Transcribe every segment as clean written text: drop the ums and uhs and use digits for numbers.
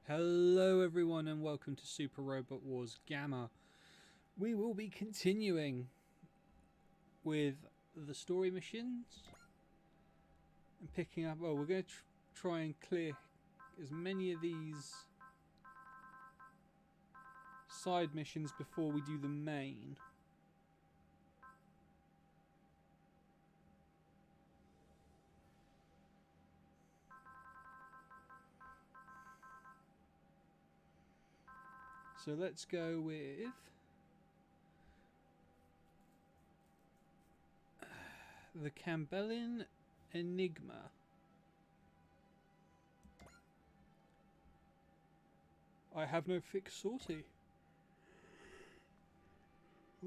Hello everyone and welcome to Super Robot Wars Gamma. We will be continuing with the story missions and picking up, we're going to try and clear as many of these side missions before we do the main. So let's go with the Campbellian Enigma. I have no fixed sortie.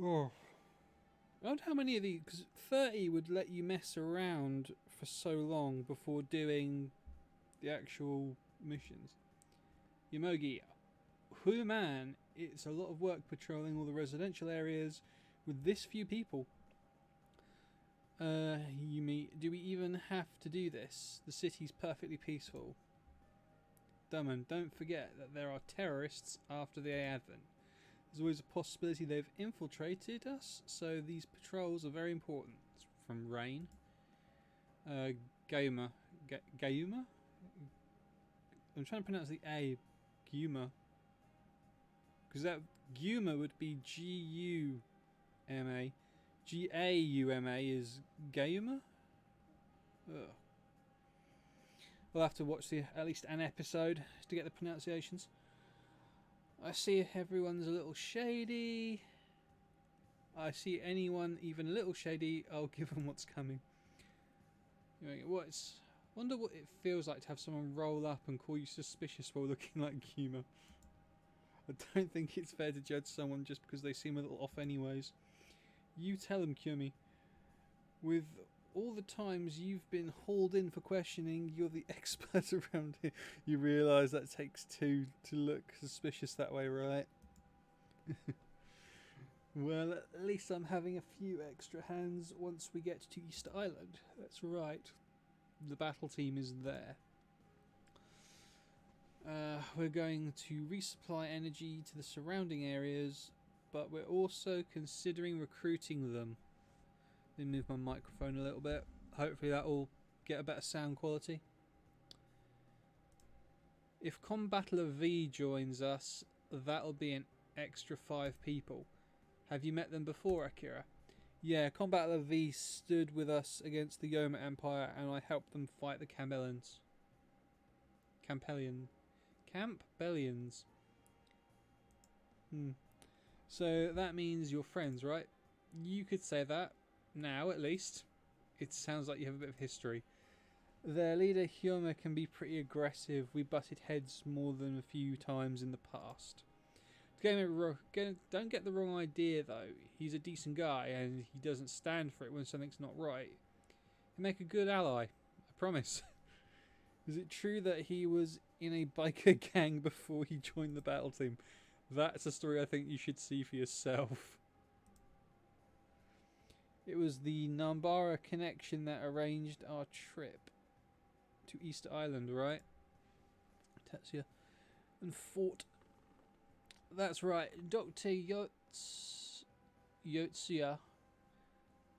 Oh. I wonder how many of these, because 30 would let you mess around for so long before doing the actual missions. Yomogi. Man, it's a lot of work patrolling all the residential areas with this few people. Yumi, do we even have to do this? The city's perfectly peaceful. Dumman, don't forget that there are terrorists after the advent. There's always a possibility they've infiltrated us, so these patrols are very important. It's from Rain. Gauma. Gauma? I'm trying to pronounce the A. Gauma. Because that Gauma would be G-U-M-A. G-A-U-M-A is Gauma? Ugh. We'll have to watch at least an episode to get the pronunciations. I see everyone's a little shady. I see anyone even a little shady, I'll give them what's coming. Wonder what it feels like to have someone roll up and call you suspicious while looking like Gauma. I don't think it's fair to judge someone just because they seem a little off anyways. You tell them, Kyumi. With all the times you've been hauled in for questioning, you're the expert around here. You realise that takes two to look suspicious that way, right? Well, at least I'm having a few extra hands once we get to Easter Island. That's right. The battle team is there. We're going to resupply energy to the surrounding areas, but we're also considering recruiting them. Let me move my microphone a little bit. Hopefully that will get a better sound quality. If Combattler V joins us, that'll be an extra 5 people. Have you met them before, Akira? Yeah, Combattler V stood with us against the Yoma Empire and I helped them fight the Campbellians. Campbellians. So that means you're friends, right? You could say that. Now, at least. It sounds like you have a bit of history. Their leader, Hyoma, can be pretty aggressive. We butted heads more than a few times in the past. Don't get the wrong idea, though. He's a decent guy, and he doesn't stand for it when something's not right. He'll make a good ally. I promise. Is it true that he was in a biker gang before he joined the battle team? That's a story I think you should see for yourself. It was the Nambara connection that arranged our trip to Easter Island, right? Tetsuya and fought. That's right, Dr. Yotsuya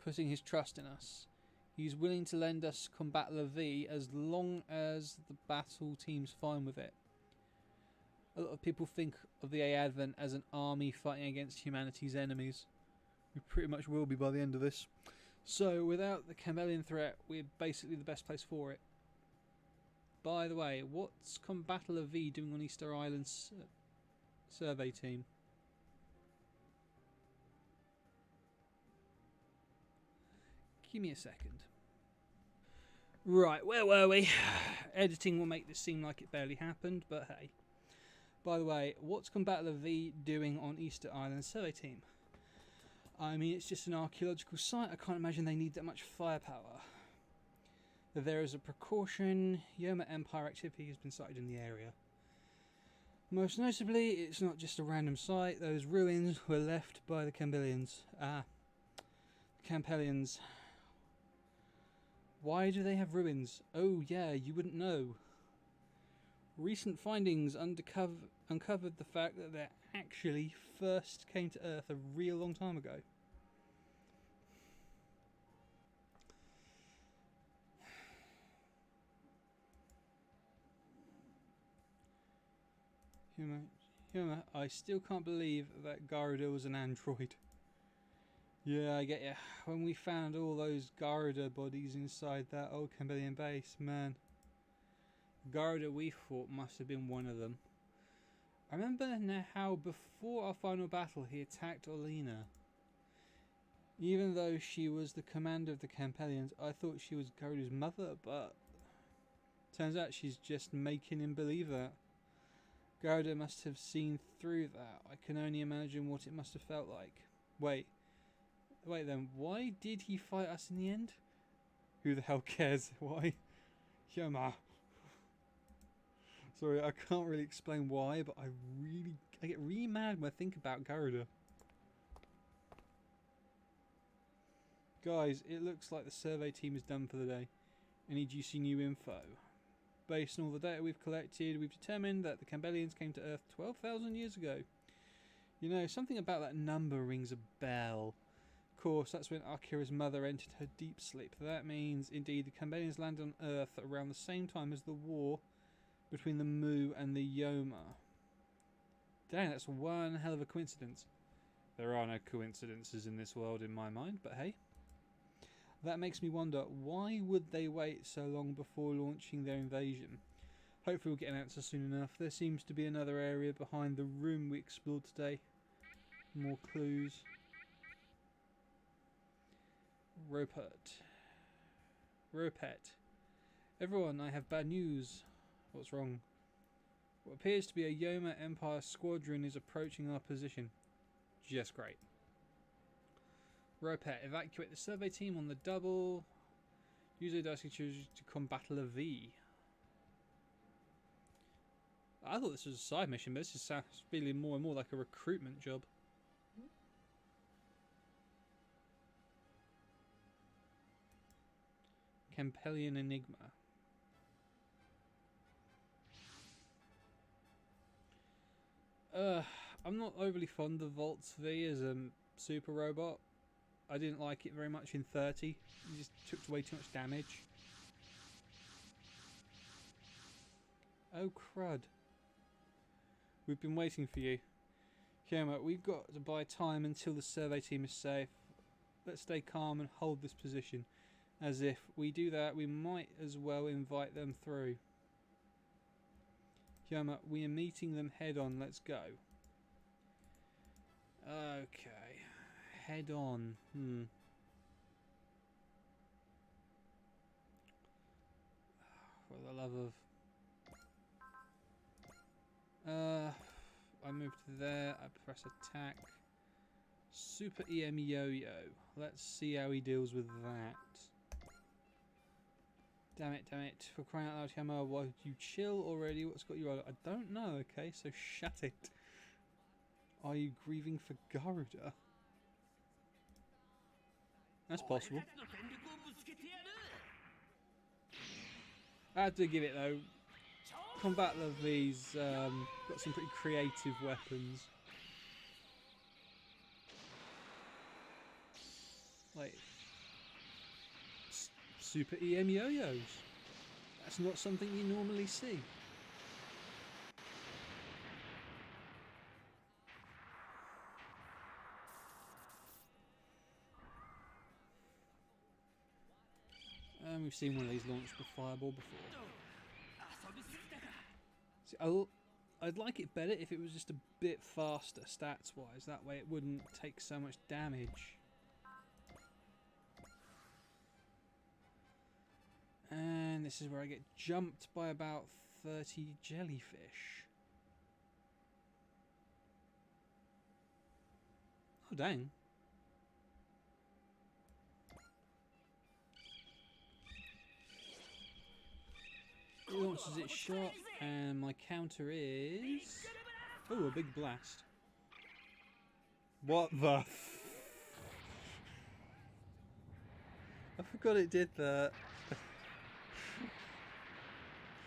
putting his trust in us. He's willing to lend us Combattler V as long as the battle team's fine with it. A lot of people think of the Advent as an army fighting against humanity's enemies. We pretty much will be by the end of this. So, without the Campbellian threat, we're basically the best place for it. By the way, what's Combattler V doing on Easter Island's survey team? Give me a second. Right, where were we? Editing will make this seem like it barely happened, but hey. By the way, what's Combattler V doing on Easter Island survey team? I mean, it's just an archaeological site. I can't imagine they need that much firepower. There is a precaution. Yoma Empire activity has been sighted in the area. Most notably, it's not just a random site. Those ruins were left by the Campbellians. The Campbellians. Why do they have ruins? Oh yeah, you wouldn't know. Recent findings uncovered the fact that they actually first came to Earth a real long time ago. Humor, I still can't believe that Garuda was an android. Yeah, I get ya. When we found all those Garuda bodies inside that old Campbellian base, man. Garuda we thought must have been one of them. I remember now how before our final battle he attacked Olena. Even though she was the commander of the Campellians, I thought she was Garuda's mother, but turns out she's just making him believe that. Garuda must have seen through that. I can only imagine what it must have felt like. Wait then, why did he fight us in the end? Who the hell cares? Why? Yama. Sorry, I can't really explain why, but I get really mad when I think about Garuda. Guys, it looks like the survey team is done for the day. Any juicy new info? Based on all the data we've collected, we've determined that the Campbellians came to Earth 12,000 years ago. You know, something about that number rings a bell. Of course, that's when Akira's mother entered her deep sleep. That means, indeed, the Campbellians landed on Earth around the same time as the war between the Mu and the Yoma. Dang, that's one hell of a coincidence. There are no coincidences in this world in my mind, but hey. That makes me wonder, why would they wait so long before launching their invasion? Hopefully we'll get an answer soon enough. There seems to be another area behind the room we explored today. More clues. Ropet. Everyone, I have bad news. What's wrong? What appears to be a Yoma Empire squadron is approaching our position. Just great. Ropet, evacuate the survey team on the double. Use a dice to combat a V. I thought this was a side mission, but this just sounds feeling more and more like a recruitment job. Campbellian Enigma. I'm not overly fond of Volt's V as a super robot. I didn't like it very much in 30. It just took way too much damage. Oh crud. We've been waiting for you. Kyoma, we've got to buy time until the survey team is safe. Let's stay calm and hold this position. As if we do that, we might as well invite them through. Kyoma, we are meeting them head on. Let's go. Okay. Head on. For the love of... I move to there. I press attack. Super EM Yo-Yo. Let's see how he deals with that. Damn it. For crying out loud, Yama, why would you chill already? What's got you on? I don't know, okay, so shut it. Are you grieving for Garuda? That's possible. I had to give it though. Combat Levy's got some pretty creative weapons. Like super EM yo-yos. That's not something you normally see. We've seen one of these launched with Fireball before. See, I'd like it better if it was just a bit faster stats wise, that way it wouldn't take so much damage. And this is where I get jumped by about 30 jellyfish. Oh dang. It launches its shot, and my counter is... Oh, a big blast. What the I forgot it did that.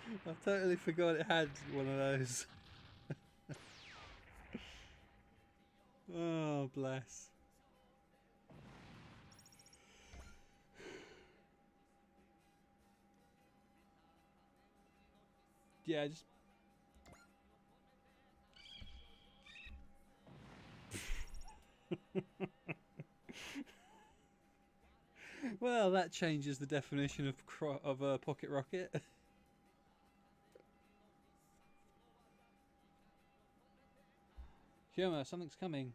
I totally forgot it had one of those. Oh, bless. Yeah, just... Well, that changes the definition of a pocket rocket. Hyoma, something's coming.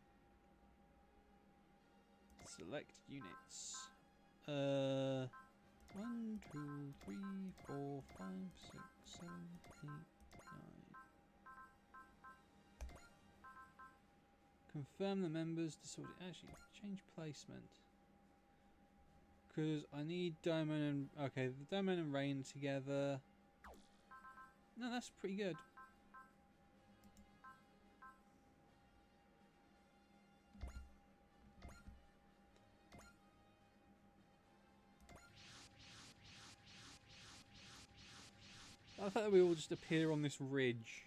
Select units. 1, 2, 3, 4, 5, 6, 7, 8, 9. Confirm the members disorder. Actually, change placement. Because I need Diamond and... Okay, the Diamond and Rain together. No, that's pretty good. I thought we all just appear on this ridge.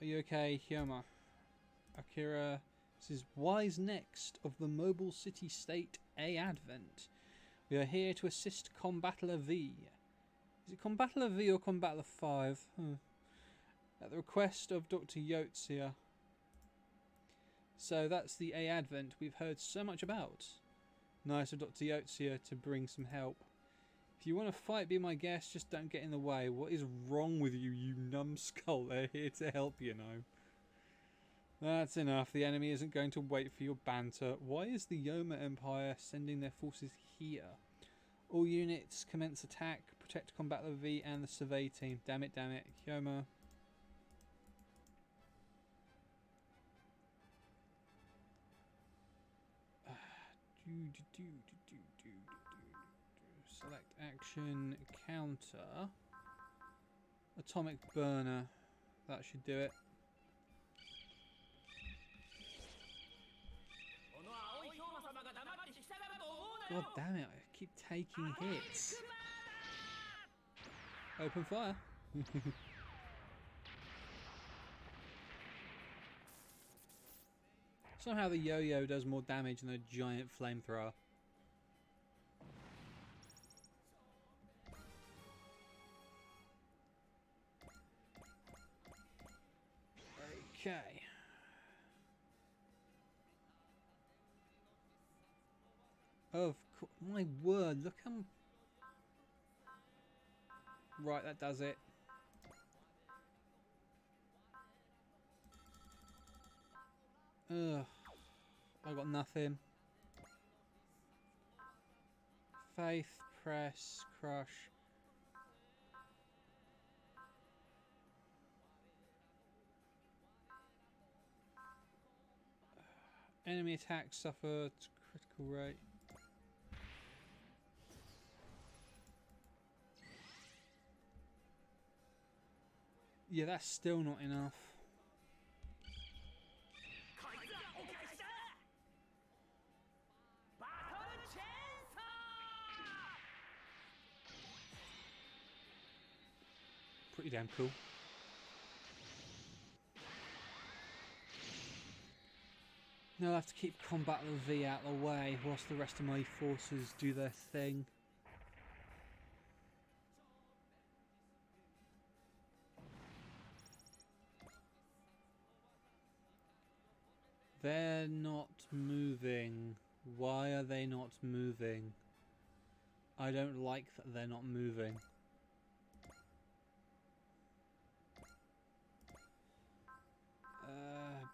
Are you okay, Hyoma? Akira says, Wise next of the Mobile City State A Advent. We are here to assist Combattler V. Is it Combattler V or Combattler 5? At the request of Dr. Yotzia. So that's the A Advent we've heard so much about. Nice of Dr. Yotzia to bring some help. If you want to fight, be my guest, just don't get in the way. What is wrong with you, you numbskull? They're here to help, you know. That's enough. The enemy isn't going to wait for your banter. Why is the Yoma Empire sending their forces here? All units commence attack. Protect Combattler V and the survey team. Damn it, Yoma. Select action, counter, atomic burner. That should do it. God damn it, I keep taking hits. Open fire. Somehow the yo-yo does more damage than a giant flamethrower. Okay. Of course, my word, look how... Right, that does it. Ugh. I got nothing. Faith, press, crush. Enemy attacks suffer critical rate. Yeah, that's still not enough. Pretty damn cool. Now I'll have to keep Combattler V out of the way whilst the rest of my forces do their thing. They're not moving. Why are they not moving? I don't like that they're not moving.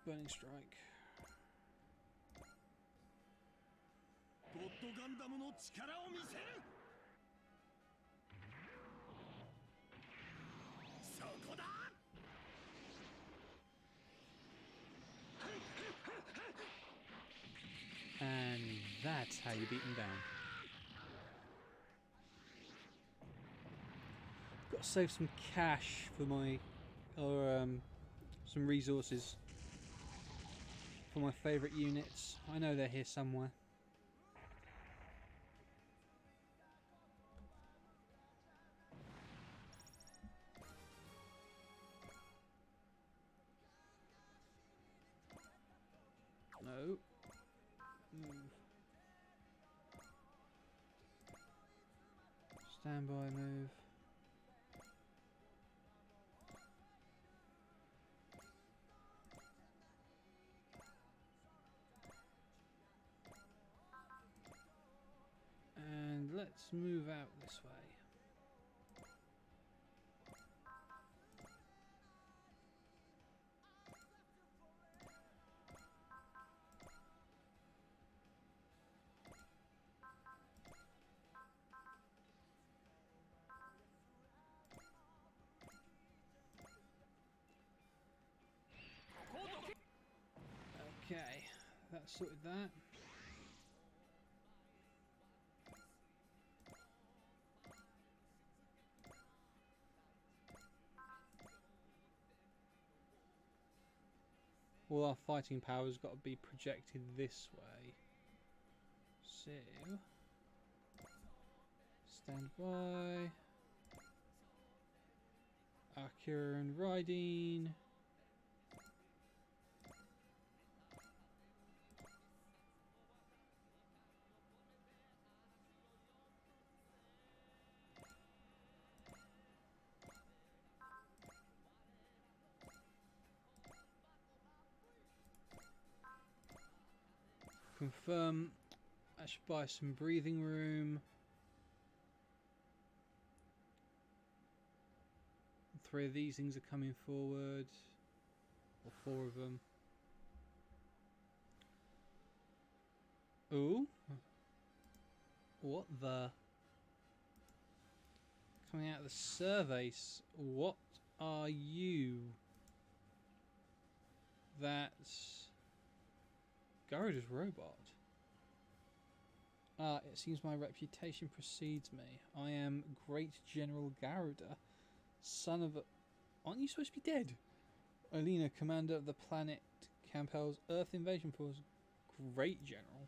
Burning strike. And that's how you beat them down. Got to save some cash for my, some resources for my favourite units. I know they're here somewhere. move. Standby move. And let's move out this way. Okay, that sorted that. All our fighting power's got to be projected this way. So, stand by. Akira and riding. Confirm. I should buy some breathing room. 3 of these things are coming forward. Or 4 of them. Ooh. What the? Coming out of the surveys. What are you? That's Garuda's robot. Ah, it seems my reputation precedes me. I am Great General Garuda, son of a... Aren't you supposed to be dead? Alina, commander of the planet Campbell's Earth Invasion Force. Great General.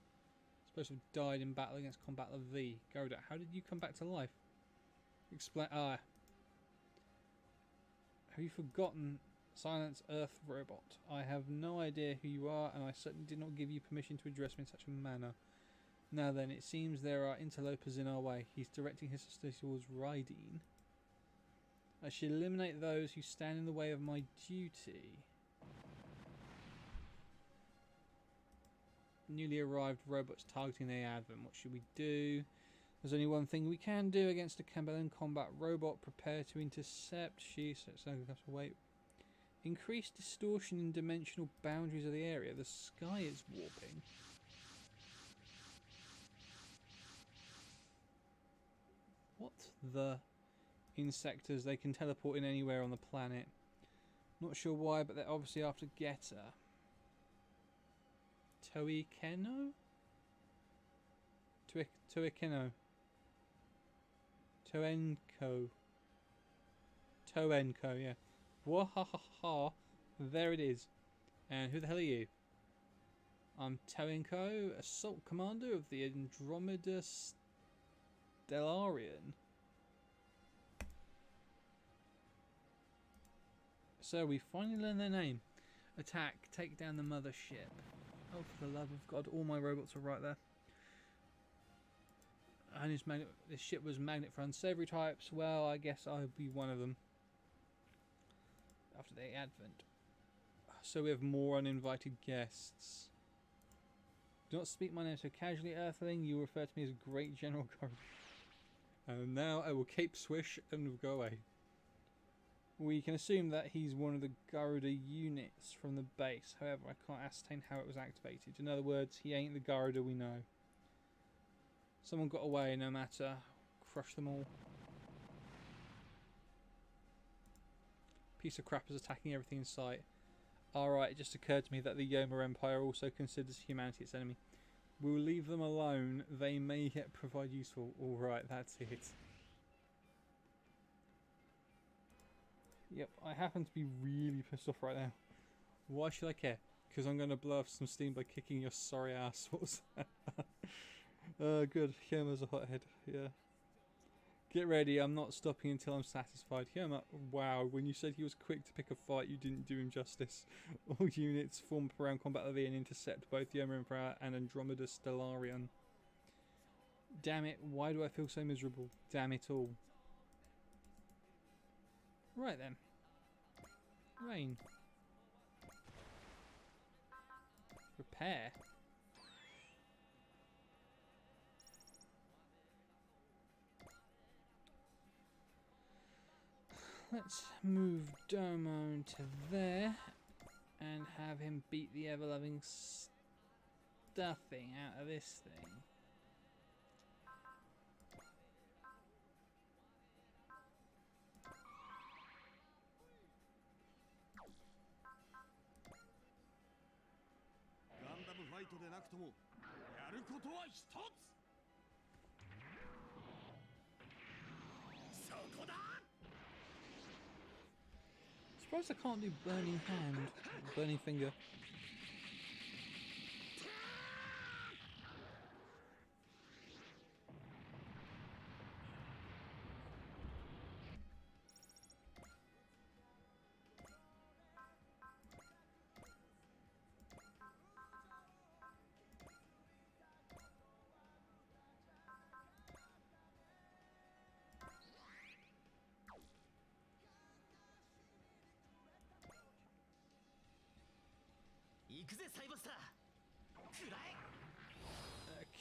Supposed to have died in battle against Combattler V. Garuda, how did you come back to life? Explain... Ah. Have you forgotten... Silence Earth robot. I have no idea who you are, and I certainly did not give you permission to address me in such a manner. Now then, it seems there are interlopers in our way. He's directing his hostility towards Rydeen. I should eliminate those who stand in the way of my duty. Newly arrived robots targeting the advent. What should we do? There's only one thing we can do against a Campbellian combat robot. Prepare to intercept. So it's going to have to wait. Increase distortion in dimensional boundaries of the area. The sky is warping. What the insectors? They can teleport in anywhere on the planet. Not sure why, but they're obviously after Geta. Toikeno? Toikeno. Toenko. Toenko, yeah. Wahahaha. There it is. And who the hell are you? I'm Toenko, assault commander of the Andromeda Stellarian. So we finally learn their name. Attack, take down the mothership. Oh, for the love of God, all my robots are right there. And this ship was magnet for unsavory types. Well, I guess I'll be one of them. After the advent. So we have more uninvited guests. Do not speak my name so casually, Earthling. You refer to me as Great General Garuda. And now I will cape swish and go away. We can assume that he's one of the Garuda units from the base. However, I can't ascertain how it was activated. In other words, he ain't the Garuda we know. Someone got away, no matter. Crush them all. Piece of crap is attacking everything in sight. Alright, it just occurred to me that the Yoma Empire also considers humanity its enemy. We'll leave them alone. They may yet provide useful. Alright, that's it. Yep, I happen to be really pissed off right now. Why should I care? Because I'm going to blow off some steam by kicking your sorry assholes. Good. Yoma's a hothead. Yeah. Get ready, I'm not stopping until I'm satisfied. Hyoma, wow, when you said he was quick to pick a fight, you didn't do him justice. All units form up around Combat Levy and intercept both Hyoma Emperor and Andromeda Stellarion. Damn it, why do I feel so miserable? Damn it all. Right then. Rain. Repair. Let's move Domon to there and have him beat the ever-loving stuffing out of this thing. Surprised I can't do burning hand, burning finger.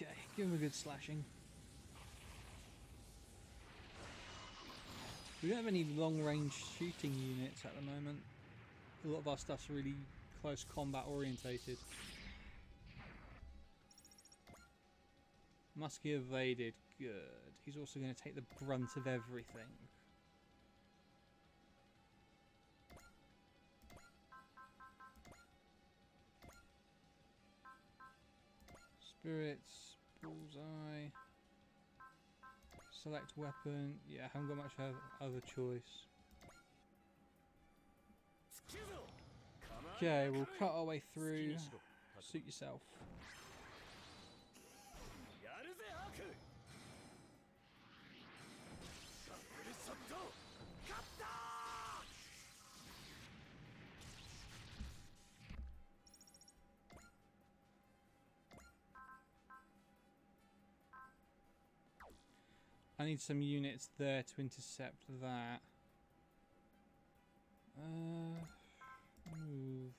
Okay, give him a good slashing. We don't have any long-range shooting units at the moment. A lot of our stuff's really close combat orientated. Muskie evaded. Good. He's also going to take the brunt of everything. Spirits, bullseye, select weapon. Yeah, I haven't got much other choice. Okay, we'll cut our way through. Suit yourself. I need some units there to intercept that. Move.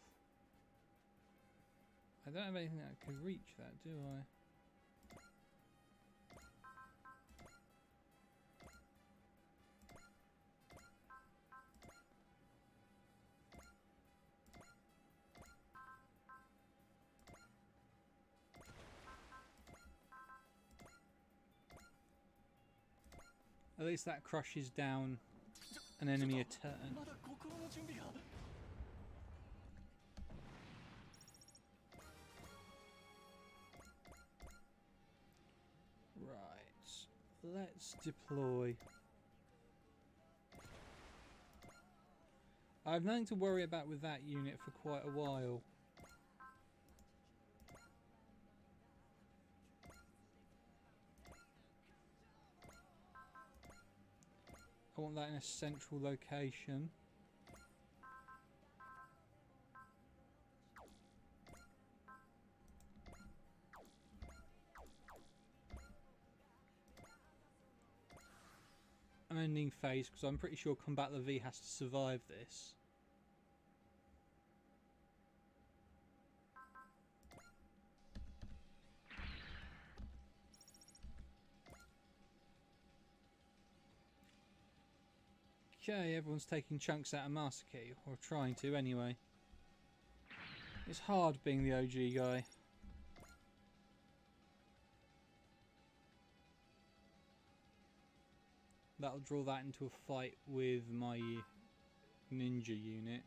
I don't have anything that could reach that, do I? At least that crushes down an enemy a turn. Right, let's deploy. I have nothing to worry about with that unit for quite a while. I want that in a central location. I'm ending phase because I'm pretty sure Combat the V has to survive this. Okay, everyone's taking chunks out of Master Key, or trying to anyway. It's hard being the OG guy. That'll draw that into a fight with my ninja unit.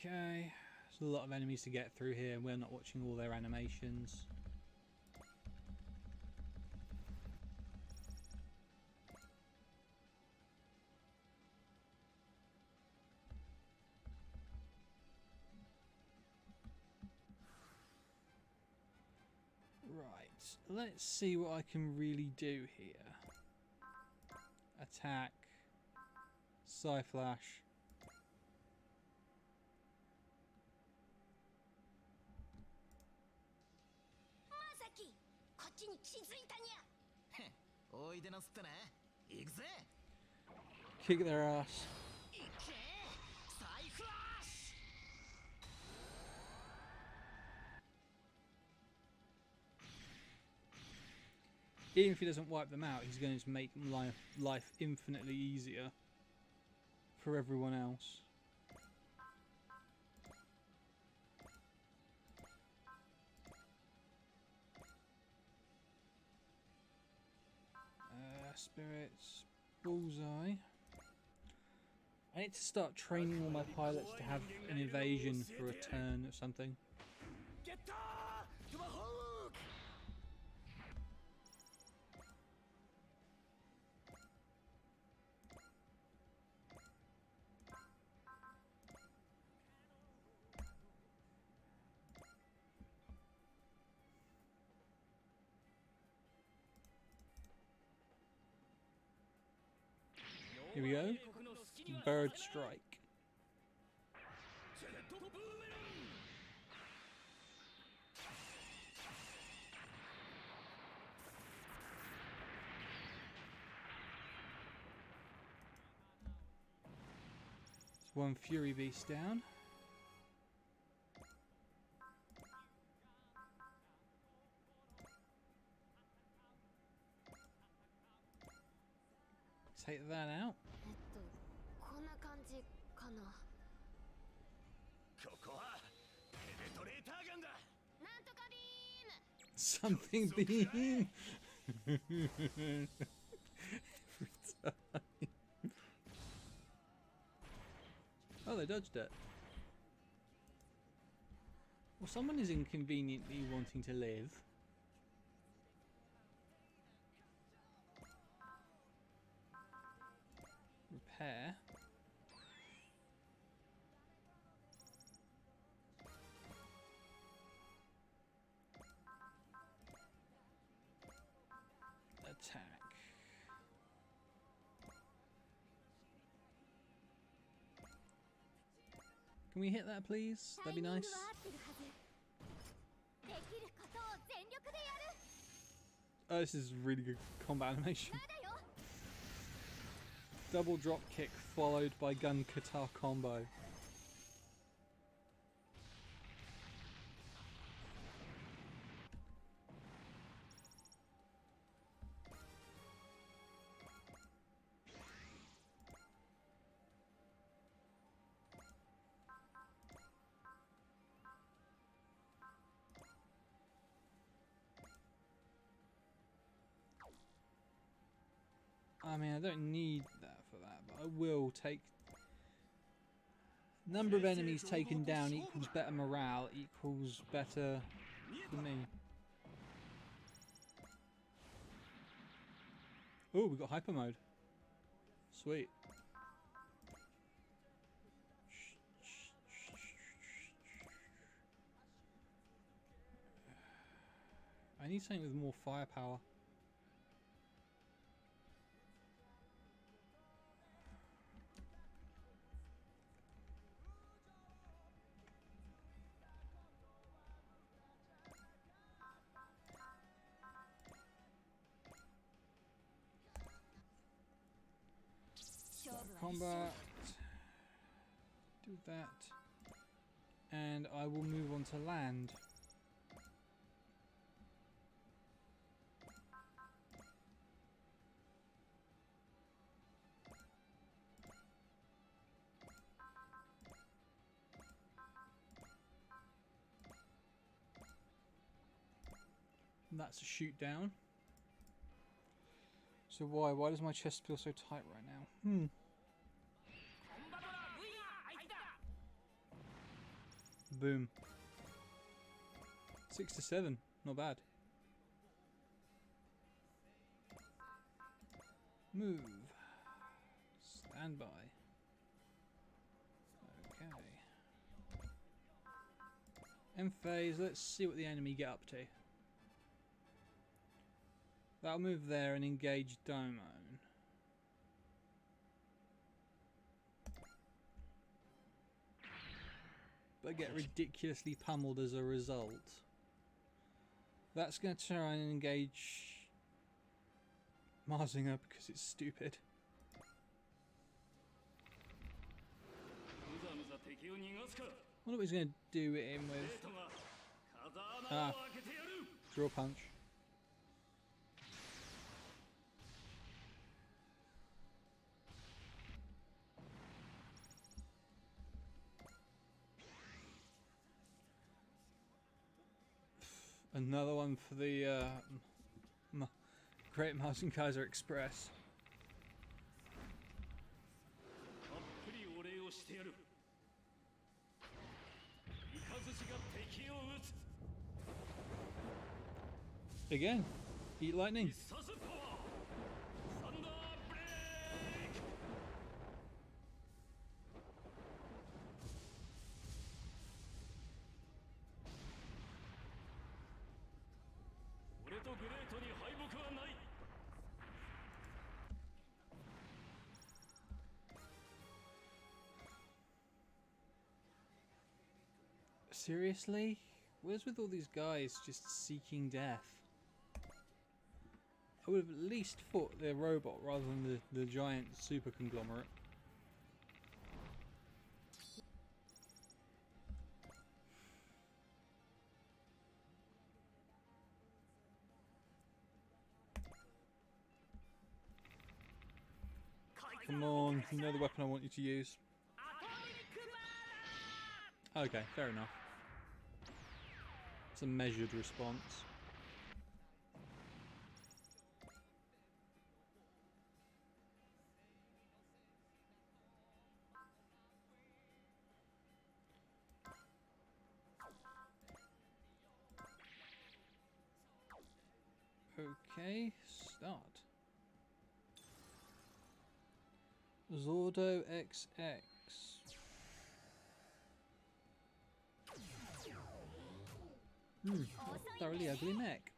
Okay, there's a lot of enemies to get through here, and we're not watching all their animations. Right, let's see what I can really do here. Attack. Psy-flash. Kick their ass. Even if he doesn't wipe them out, he's going to make life infinitely easier for everyone else. Spirits, bullseye. I need to start training all my pilots to have an evasion for a turn or something. Here we go. Bird strike. It's one Fury Beast down. Take that out. Something beam. Oh, they dodged it. Well, someone is inconveniently wanting to live. Repair. Attack. Can we hit that, please? That'd be nice. Oh, this is really good combat animation. Double drop kick followed by gun kata combo. I mean, I don't need that for that, but I will take... Number of enemies taken down equals better morale, equals better for me. Oh, we got hyper mode. Sweet. I need something with more firepower. Combat, do that, and I will move on to land. And that's a shoot down. So why does my chest feel so tight right now? Boom. 6 to 7. Not bad. Move. Stand by. Okay. End phase. Let's see what the enemy get up to. That'll move there and engage Domon. But get ridiculously pummeled as a result. That's going to try and engage Marzinger because it's stupid. I wonder what he's going to do it in with. Ah, draw punch. Another one for the Great Martin Kaiser Express. Again, eat lightning. Seriously? Where's with all these guys just seeking death? I would have at least fought the robot rather than the giant super conglomerate. Come on, you know the weapon I want you to use. Okay, fair enough. It's a measured response. Okay, start. Zordo XX. Thoroughly ugly mech.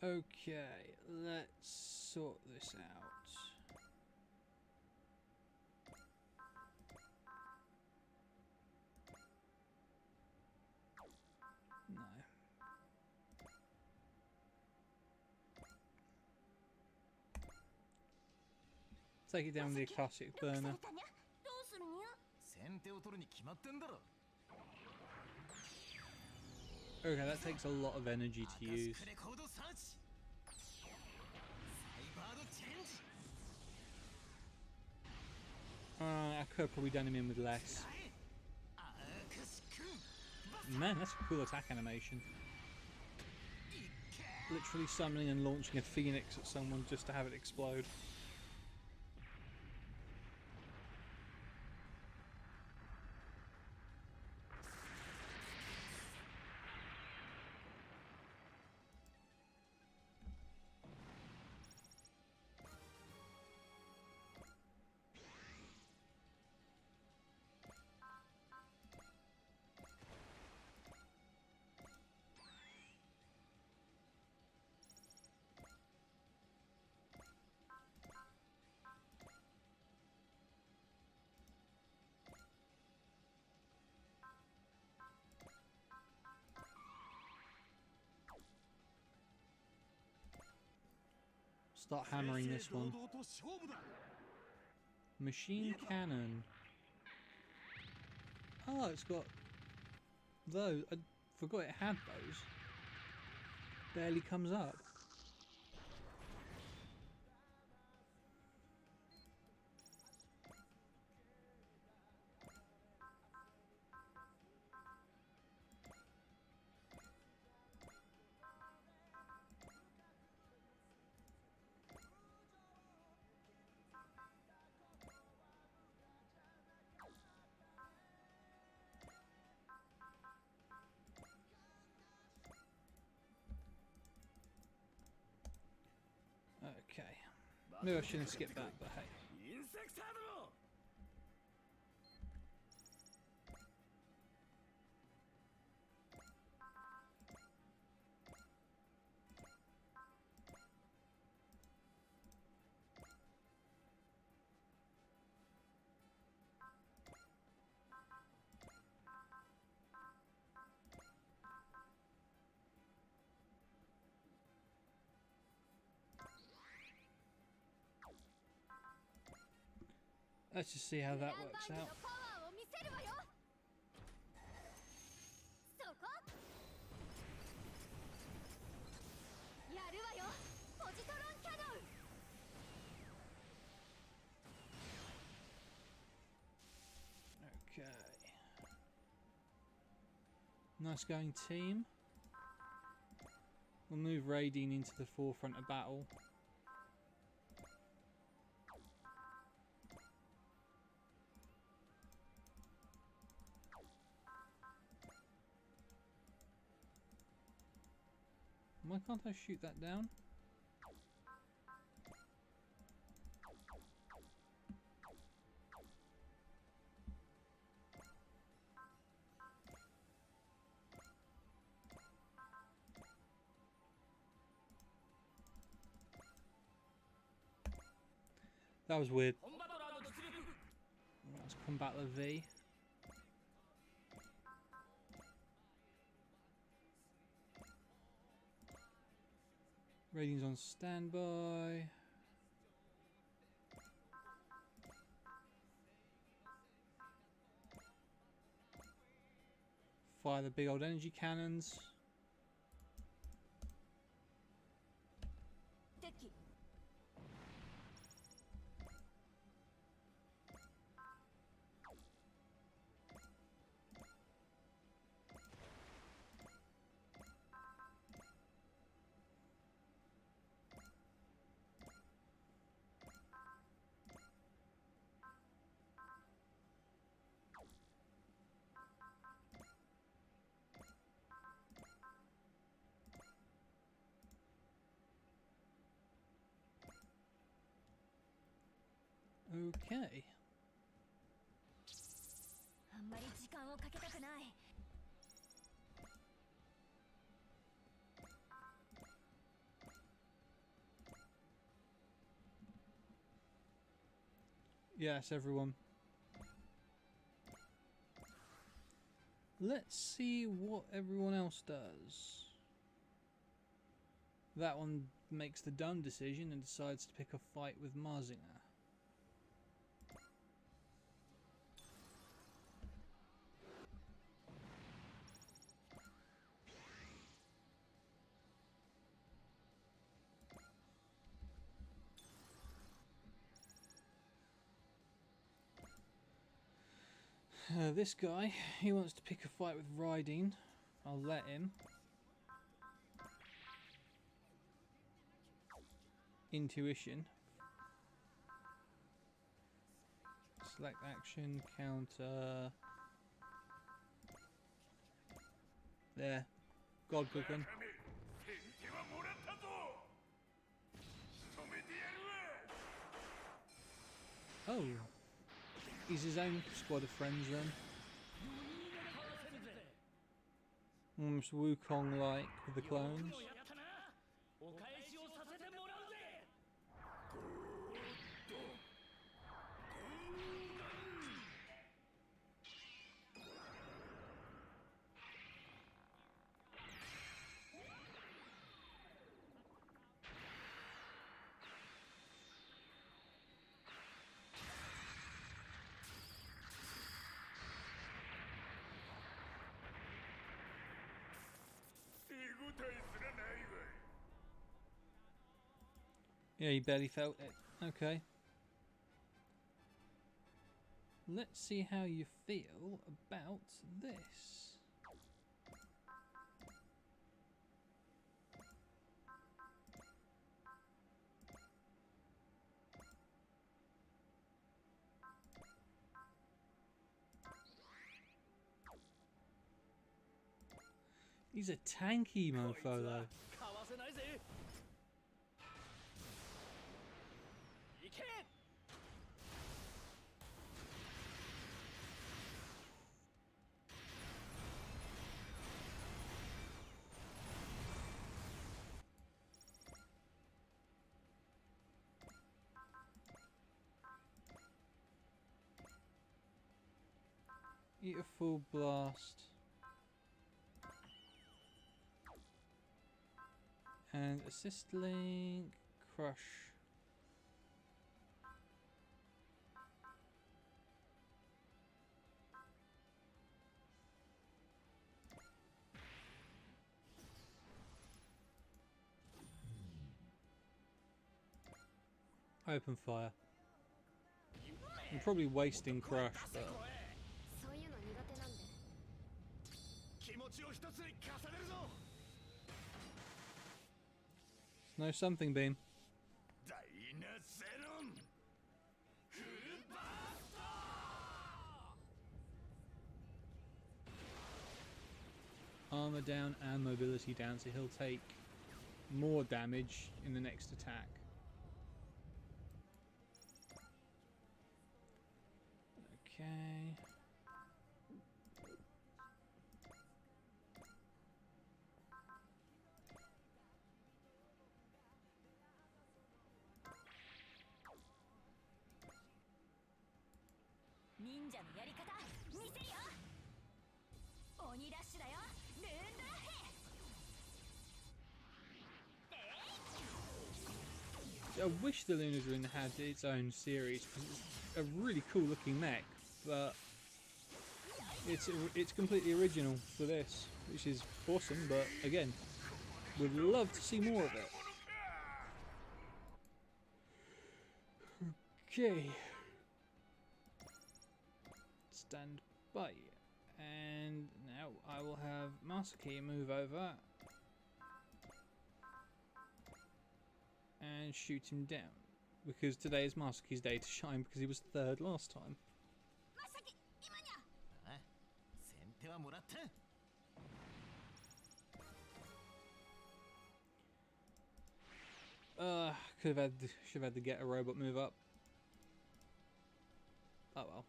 Okay, let's sort this out. No. Take it down with the Akashic burner. Okay, that takes a lot of energy to use. I could have probably done him in with less. Man, that's a cool attack animation. Literally summoning and launching a phoenix at someone just to have it explode. Start hammering this one. Machine cannon. Oh, it's got those. I forgot it had those. Barely comes up. Okay. Maybe I shouldn't skip that, but hey. Let's just see how that works out. Okay. Nice going, team. We'll move Raideen into the forefront of battle. Why can't I shoot that down? That was weird. Let's combat the V. Ratings on standby. Fire the big old energy cannons. Okay. Yes, everyone. Let's see what everyone else does. That one makes the dumb decision and decides to pick a fight with Marzinger. This guy, he wants to pick a fight with Raideen. I'll let him. Intuition. Select action, counter. There. God cooking. Oh. He's his own squad of friends then. Almost Wukong-like with the clones. Yeah, you barely felt it. Okay. Let's see how you feel about this. He's a tanky mofo though. Eat a full blast. And assist link, crush. Open fire. I'm probably wasting crush, but no something beam. Armor down and mobility down, so he'll take more damage in the next attack. Okay. I wish the Luna's Rune had its own series, because it's a really cool looking mech, but it's completely original for this, which is awesome, but again, would love to see more of it. Okay. Stand by. And now I will have Masaki move over and shoot him down, because today is Masaki's day to shine, because he was third last time. Should have had to get a robot move up. Oh well.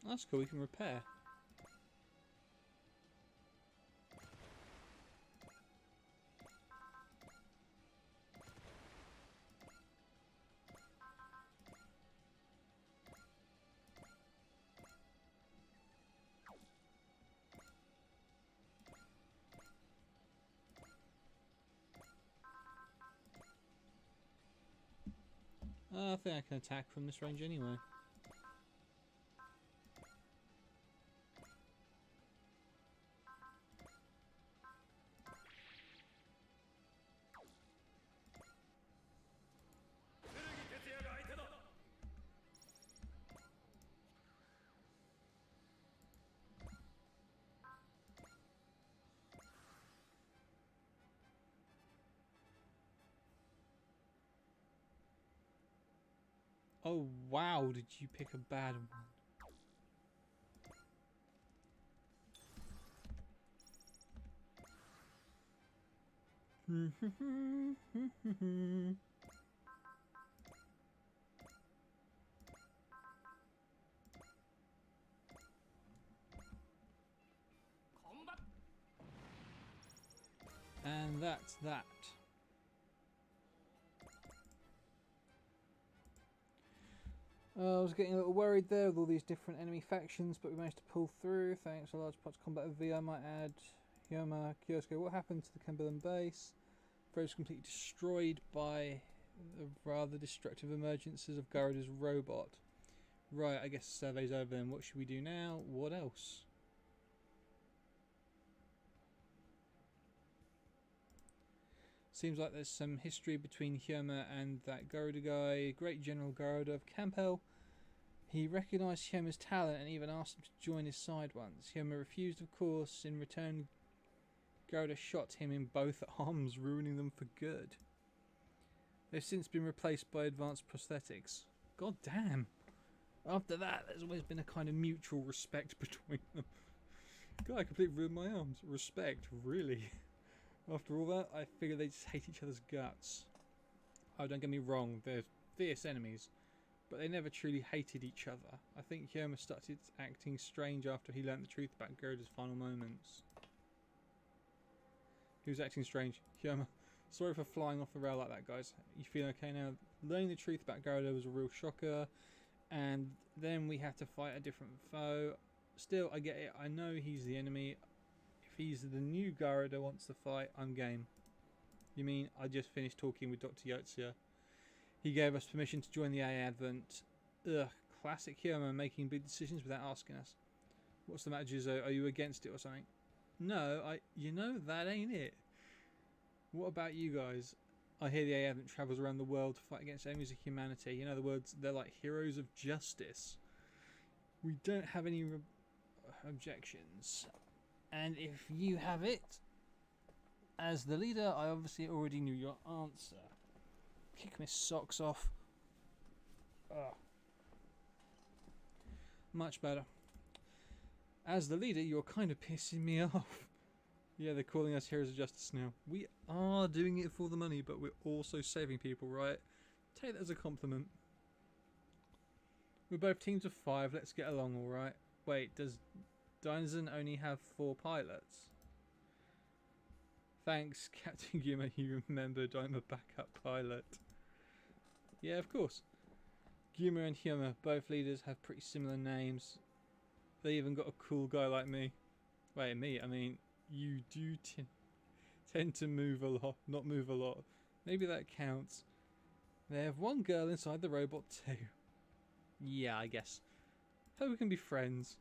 That's cool, we can repair. I think I can attack from this range anyway. Oh wow, did you pick a bad one? And that's that. I was getting a little worried there with all these different enemy factions, but we managed to pull through. Thanks a large part to combat of V, I might add. Hyoma, Kyosuke, what happened to the Kimberlin base? Froze completely destroyed by the rather destructive emergences of Garuda's robot. Right, I guess the survey's over then. What should we do now? What else? Seems like there's some history between Hyoma and that Garuda guy. Great General Garuda of Campbell. He recognised Hyoma's talent and even asked him to join his side once. Hyoma refused, of course. In return, Garuda shot him in both arms, ruining them for good. They've since been replaced by advanced prosthetics. God damn. After that, there's always been a kind of mutual respect between them. God, I completely ruined my arms. Respect, really? After all that, I figure they just hate each other's guts. Oh, don't get me wrong, they're fierce enemies, but they never truly hated each other. I think Hyoma started acting strange after he learnt the truth about Garuda's final moments. He was acting strange. Hyoma, sorry for flying off the rail like that, guys. You feel okay now? Learning the truth about Garuda was a real shocker, and then we had to fight a different foe. Still, I get it. I know he's the enemy. If he's the new Garuda wants to fight, I'm game. You mean I just finished talking with Dr. Yotsuya? He gave us permission to join the A Advent. Ugh, classic Hyoma, making big decisions without asking us. What's the matter, Jizo? Are you against it or something? No, you know, that ain't it. What about you guys? I hear the A Advent travels around the world to fight against enemies of humanity. In other words, they're like heroes of justice. We don't have any objections. And if you have it, as the leader, I obviously already knew your answer. Kick my socks off. Ugh. Much better. As the leader, you're kind of pissing me off. Yeah, they're calling us heroes of justice now. We are doing it for the money, but we're also saving people, right? Take that as a compliment. We're both teams of 5. Let's get along, alright? Wait, does Dynzen only have 4 pilots? Thanks, Captain Guma, you remembered I'm a backup pilot. Yeah, of course. Guma and Hyoma, both leaders, have pretty similar names. They even got a cool guy like me. Wait, me? I mean, you do tend to move a lot, not move a lot. Maybe that counts. They have one girl inside the robot too. Yeah, I guess. Hope we can be friends.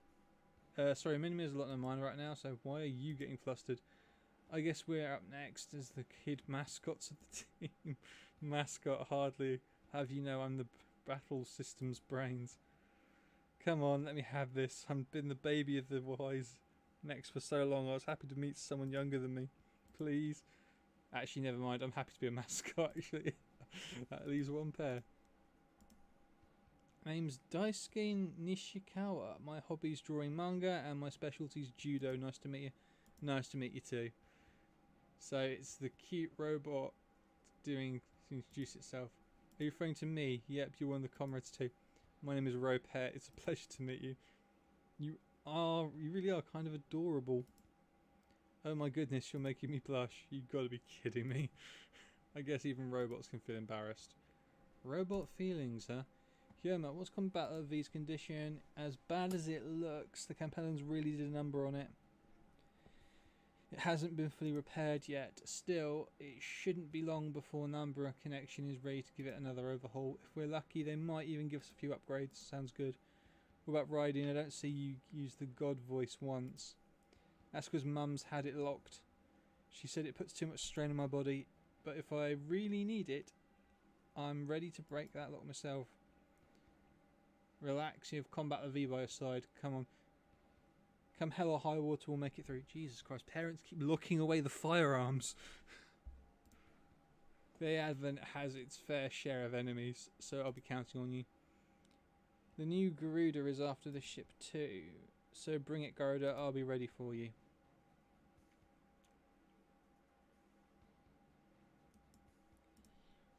Sorry, Minimi is a lot on mine right now, so why are you getting flustered? I guess we're up next as the kid mascots of the team. Mascot, hardly. Have you know I'm the battle system's brains. Come on, let me have this. I've been the baby of the wise next for so long. I was happy to meet someone younger than me. Please. Actually, never mind. I'm happy to be a mascot, actually. That leaves one pair. Name's Daisuke Nishikawa. My hobby's drawing manga and my specialty's judo. Nice to meet you. Nice to meet you too. So it's the cute robot doing to introduce itself. Are you referring to me? Yep, you're one of the comrades too. My name is Ropet. It's a pleasure to meet you. You really are kind of adorable. Oh my goodness, you're making me blush. You gotta be kidding me. I guess even robots can feel embarrassed. Robot feelings, huh? Hyoma, what's combat of V's condition? As bad as it looks, the Campellans really did a number on it. It hasn't been fully repaired yet. Still, it shouldn't be long before Nambra connection is ready to give it another overhaul. If we're lucky, they might even give us a few upgrades. Sounds good. What about riding? I don't see you use the god voice once. That's because Mum's had it locked. She said it puts too much strain on my body, but if I really need it, I'm ready to break that lock myself. Relax, you have combat of V by your side. Come on. Come hell or high water, we'll make it through. Jesus Christ, parents keep locking away the firearms. The Advent has its fair share of enemies, so I'll be counting on you. The new Garuda is after the ship too, so bring it, Garuda, I'll be ready for you.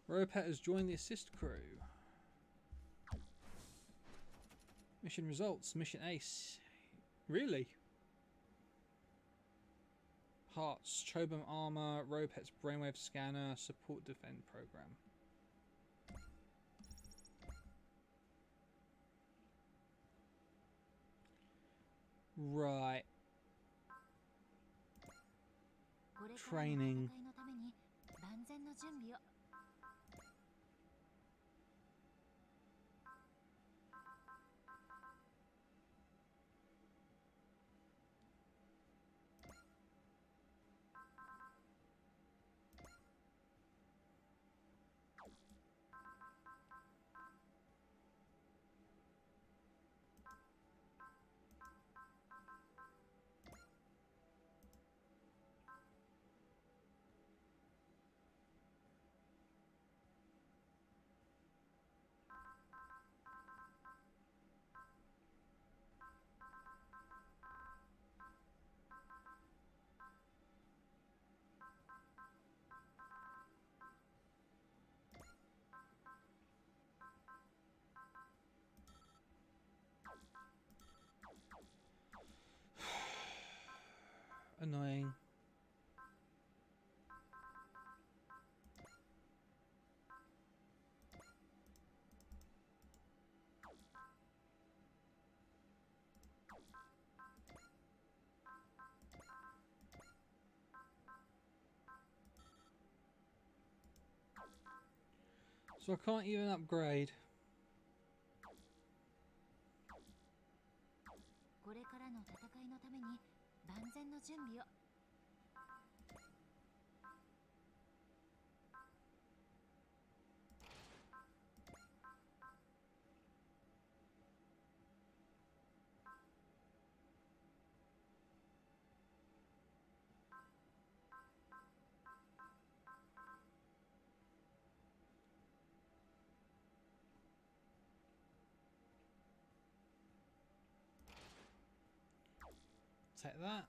Ropet has joined the assist crew. Mission results, mission ace. Really? Hearts, Chobam armor, Ropet's brainwave scanner, support defend program. Right. Training. Annoying. So I can't even upgrade. Take that.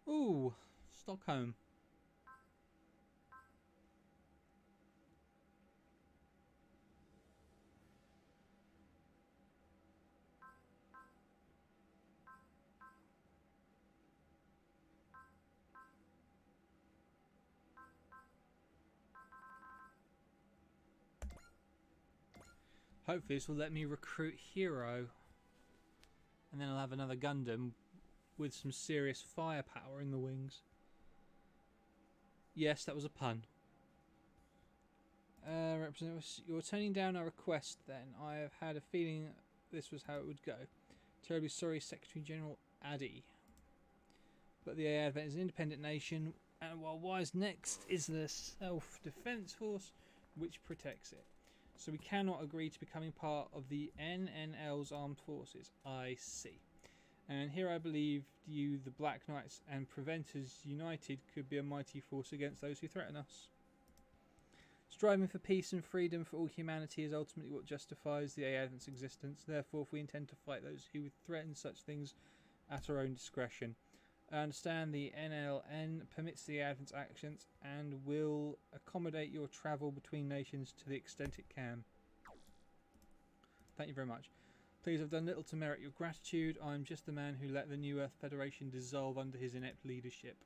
Ooh, Stockholm. Hopefully this will let me recruit Hero. And then I'll have another Gundam with some serious firepower in the wings. Yes, that was a pun. Representative, you're turning down our request then. I have had a feeling this was how it would go. Terribly sorry, Secretary General Addy. But the Advent is an independent nation, and while wise next is the self-defense force which protects it. So we cannot agree to becoming part of the NNL's armed forces. I see. And here I believe you, the Black Knights and Preventers united, could be a mighty force against those who threaten us. Striving for peace and freedom for all humanity is ultimately what justifies the Advent's existence. Therefore, if we intend to fight those who would threaten such things at our own discretion. I understand the NLN permits the Advent's actions and will accommodate your travel between nations to the extent it can. Thank you very much. Please, I've done little to merit your gratitude. I'm just the man who let the New Earth Federation dissolve under his inept leadership.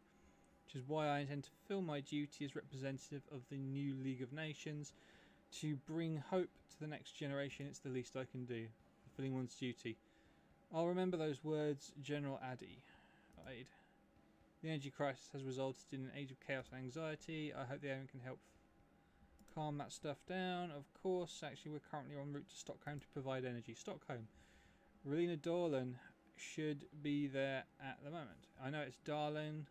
Which is why I intend to fulfill my duty as representative of the new League of Nations. To bring hope to the next generation, it's the least I can do. Fulfilling one's duty. I'll remember those words, General Addy. The energy crisis has resulted in an age of chaos and anxiety. I hope the aim can help calm that stuff down. Of course, actually we're currently en route to Stockholm to provide energy. Stockholm. Relina Dorlan should be there at the moment. I know it's Darlin.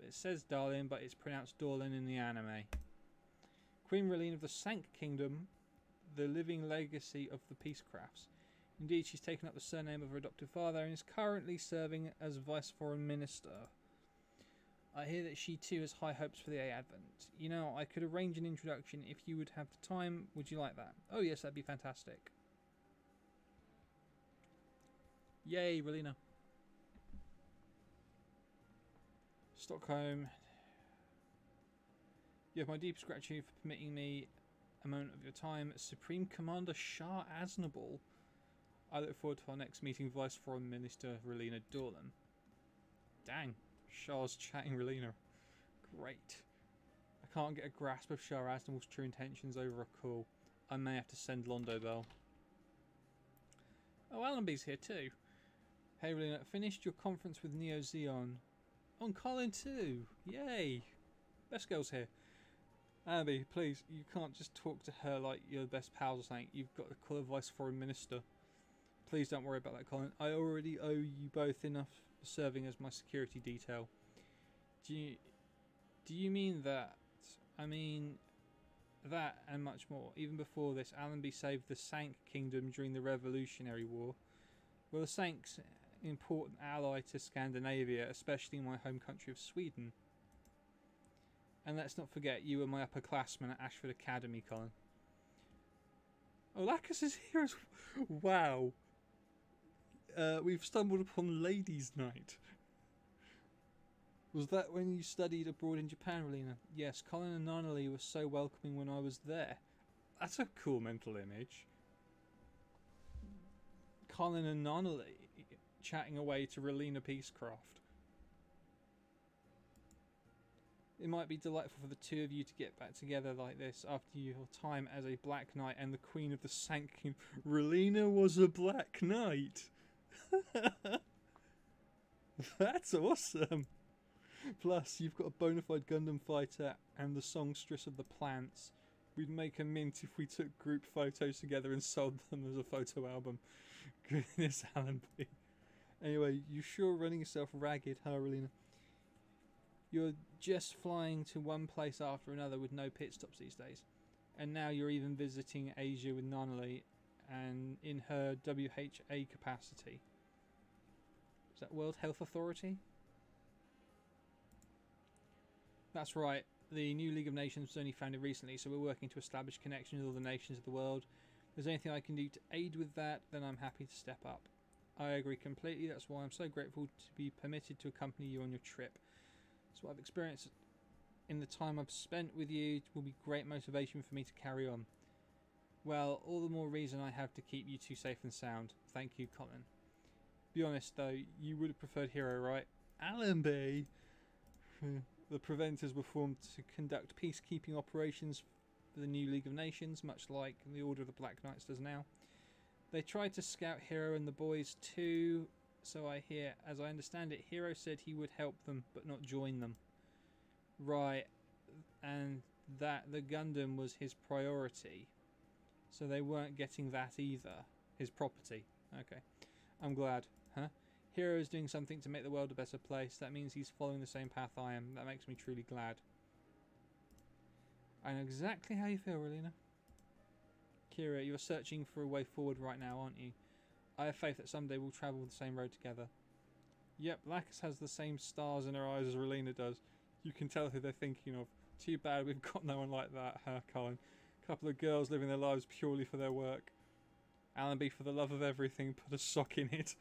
It says Darlin, but it's pronounced Dorlin in the anime. Queen Relene of the Sank Kingdom, the living legacy of the Peacecrafts. Indeed, she's taken up the surname of her adoptive father and is currently serving as Vice Foreign Minister. I hear that she too has high hopes for the Advent. You know, I could arrange an introduction if you would have the time. Would you like that? Oh yes, that'd be fantastic. Yay, Relena. Stockholm. You have my deepest gratitude for permitting me a moment of your time. Supreme Commander Shah Aznable. I look forward to our next meeting, Vice Foreign Minister Relena Dorlan. Dang, Shah's chatting Relena. Great. I can't get a grasp of Shah Aznable's true intentions over a call. I may have to send Londo Bell. Oh, Allenby's here too. Hey Relena, finished your conference with Neo Zeon. On Colin too. Yay. Best girl's here. Allenby, please, you can't just talk to her like you're the best pals or something. You've got to call her Vice Foreign Minister. Please don't worry about that, Colin. I already owe you both enough for serving as my security detail. Do you mean that? I mean that and much more. Even before this, Allenby saved the Sank Kingdom during the Revolutionary War. Well, the Sank's an important ally to Scandinavia, especially my home country of Sweden. And let's not forget, you were my upperclassman at Ashford Academy, Colin. Oh, Lacus is here as well. Wow. We've stumbled upon Ladies' Night. Was that when you studied abroad in Japan, Relena? Yes, Colin and Nanali were so welcoming when I was there. That's a cool mental image. Colin and Nanali chatting away to Relena Peacecraft. It might be delightful for the two of you to get back together like this after your time as a Black Knight and the Queen of the Sank Kingdom. Relena was a Black Knight. That's awesome. Plus, you've got a bona fide Gundam fighter and the songstress of the plants. We'd make a mint if we took group photos together and sold them as a photo album. Goodness, Allenby. Anyway, you sure running yourself ragged, huh, Relena? You're just flying to one place after another with no pit stops these days. And now you're even visiting Asia with Nanali and in her WHA capacity. Is that World Health Authority? That's right. The new League of Nations was only founded recently, so we're working to establish connections with all the nations of the world. If there's anything I can do to aid with that, then I'm happy to step up. I agree completely. That's why I'm so grateful to be permitted to accompany you on your trip. So what I've experienced in the time I've spent with you will be great motivation for me to carry on. Well, all the more reason I have to keep you two safe and sound. Thank you, Colin. Be honest though, you would have preferred Hero, right? Allenby! The Preventers were formed to conduct peacekeeping operations for the new League of Nations, much like the Order of the Black Knights does now. They tried to scout Hero and the boys too, so I hear. As I understand it, Hero said he would help them, but not join them. Right, and that the Gundam was his priority. So they weren't getting that either. His property. Okay. I'm glad. Huh? Hero is doing something to make the world a better place. That means he's following the same path I am. That makes me truly glad. I know exactly how you feel, Relena. Kira, you're searching for a way forward right now, aren't you? I have faith that someday we'll travel the same road together. Yep, Lacus has the same stars in her eyes as Relena does. You can tell who they're thinking of. Too bad we've got no one like that, huh, Colin? A couple of girls living their lives purely for their work. Allenby, for the love of everything, put a sock in it.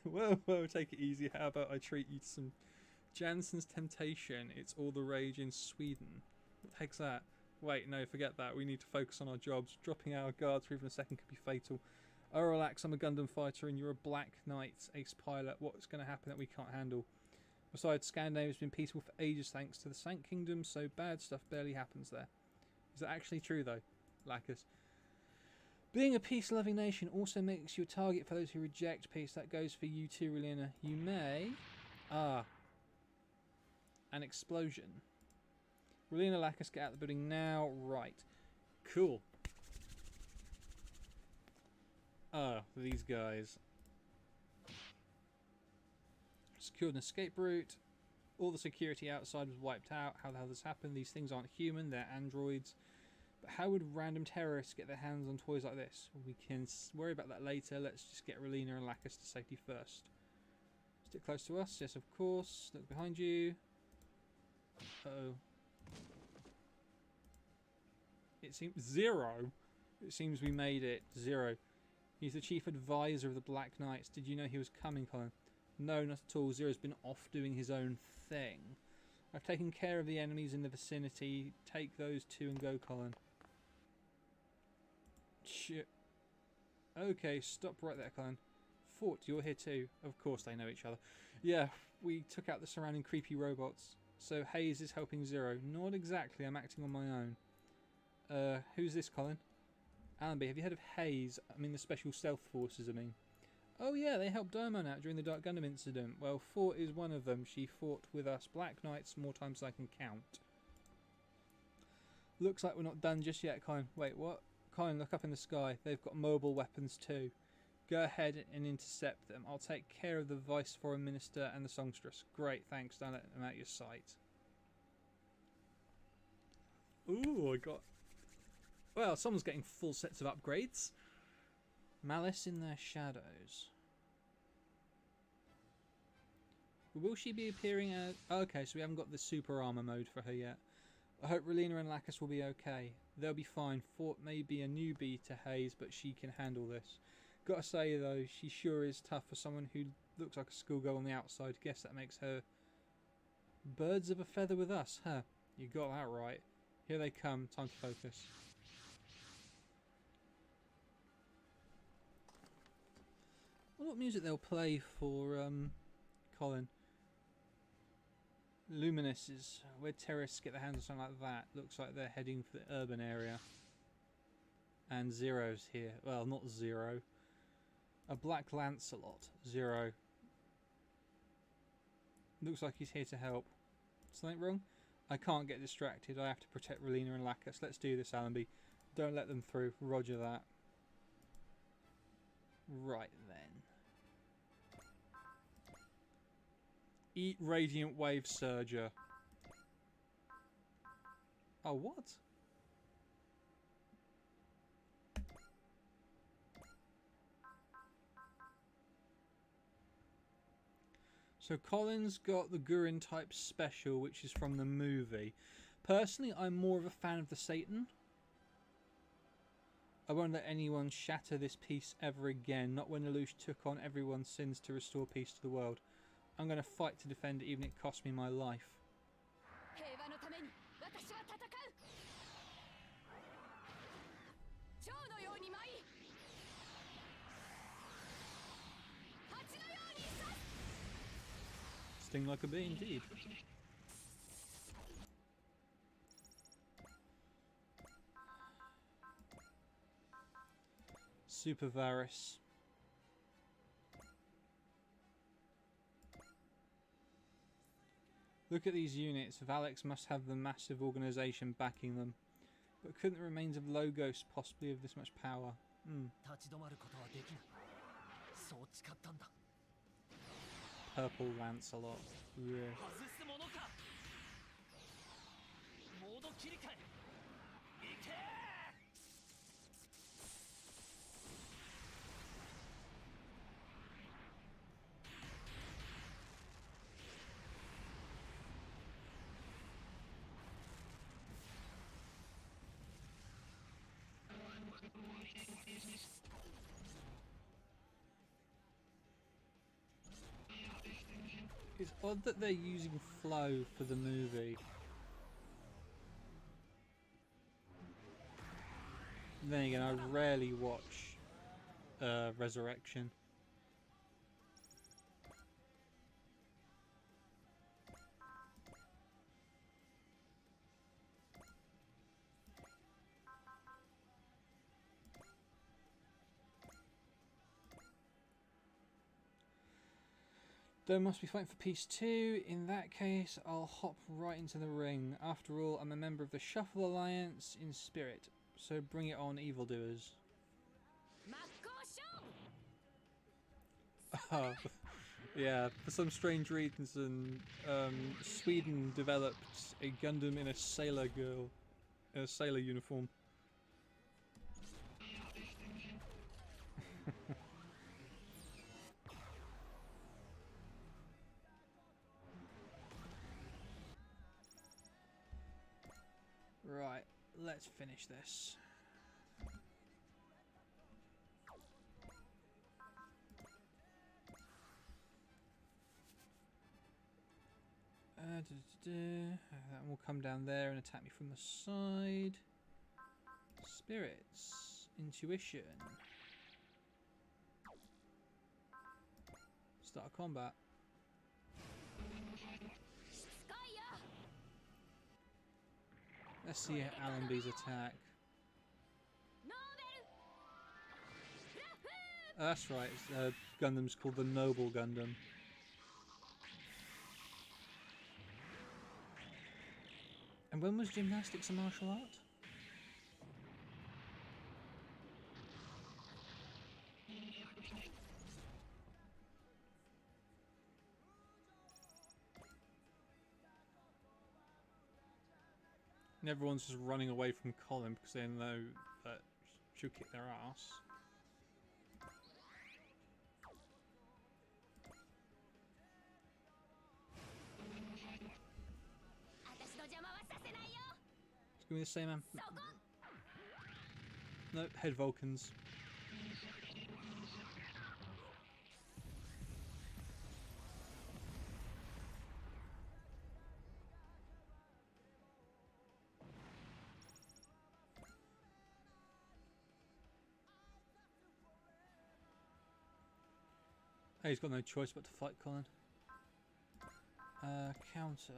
Well, take it easy. How about I treat you to some Jansen's Temptation? It's all the rage in Sweden. What the heck's that? Wait, no, forget that. We need to focus on our jobs. Dropping our guards for even a second could be fatal. Oh, relax, I'm a Gundam fighter and you're a Black Knight ace pilot. What's going to happen that we can't handle? Besides, Scandinavia's been peaceful for ages thanks to the Sank Kingdom, so bad stuff barely happens there. Is that actually true, though, Lacus? Being a peace-loving nation also makes you a target for those who reject peace. That goes for you too, Relena. You may... Ah. An explosion. Relena, Lacus, get out of the building now. Right. Cool. Ah, these guys. Secured an escape route. All the security outside was wiped out. How the hell this happened? These things aren't human, they're androids. But how would random terrorists get their hands on toys like this? We can worry about that later. Let's just get Relina and Lacus to safety first. Stick close to us. Yes, of course. Look behind you. Uh-oh. It seems... 0! It seems we made it. 0. He's the chief advisor of the Black Knights. Did you know he was coming, Colin? No, not at all. Zero's been off doing his own thing. I've taken care of the enemies in the vicinity. Take those two and go, Colin. Shit. Okay, stop right there, Colin. Fort, you're here too. Of course they know each other. Yeah, we took out the surrounding creepy robots. So Hayes is helping Zero. Not exactly, I'm acting on my own. Who's this, Colin? Allenby, have you heard of Hayes? I mean the Special Stealth Forces, I mean. Oh yeah, they helped Diamond out during the Dark Gundam incident. Well, Fort is one of them. She fought with us Black Knights more times than I can count. Looks like we're not done just yet, Colin. Wait, what? Colin, look up in the sky. They've got mobile weapons too. Go ahead and intercept them. I'll take care of the Vice Foreign Minister and the songstress. Great, thanks. Don't let them out of your sight. Ooh, I got... Well, someone's getting full sets of upgrades. Malice in their shadows. Will she be appearing as... Okay, so we haven't got the super armor mode for her yet. I hope Relina and Lacus will be okay. They'll be fine. Fort may be a newbie to Hayes, but she can handle this. Gotta say though, she sure is tough for someone who looks like a schoolgirl on the outside. Guess that makes her birds of a feather with us, huh? You got that right. Here they come. Time to focus. I wonder what music they'll play for Colin. Luminous is where terrorists get their hands on something like that. Looks like they're heading for the urban area. And Zero's here. Well, not Zero. A Black Lancelot. 0. Looks like he's here to help. Something wrong? I can't get distracted. I have to protect Relina and Lacus. Let's do this, Allenby. Don't let them through. Roger that. Right then. Eat Radiant Wave Surger. Oh, what? So Colin's got the Gurren type special, which is from the movie. Personally, I'm more of a fan of the Satan. I won't let anyone shatter this peace ever again, not when Lelouch took on everyone's sins to restore peace to the world. I'm going to fight to defend it, even if it costs me my life. Sting like a bee, indeed. Super Varus. Look at these units. Valix must have the massive organisation backing them. But couldn't the remains of Logos possibly have this much power? Purple Lancelot. Yeah. It's odd that they're using Flow for the movie. Then again, I rarely watch Resurrection. They must be fighting for peace too. In that case, I'll hop right into the ring. After all, I'm a member of the Shuffle Alliance in spirit. So bring it on, evildoers. Yeah, for some strange reason, Sweden developed a Gundam in a sailor girl, in a sailor uniform. Right, let's finish this. That will come down there and attack me from the side. Spirits. Intuition. Start combat. Let's see Allenby's attack. Oh, that's right, Gundam's called the Noble Gundam. And when was gymnastics a martial art? And everyone's just running away from Colin because they know that she'll kick their ass. Give me the same man. No, head Vulcans. Hey, he's got no choice but to fight Colin. Counter.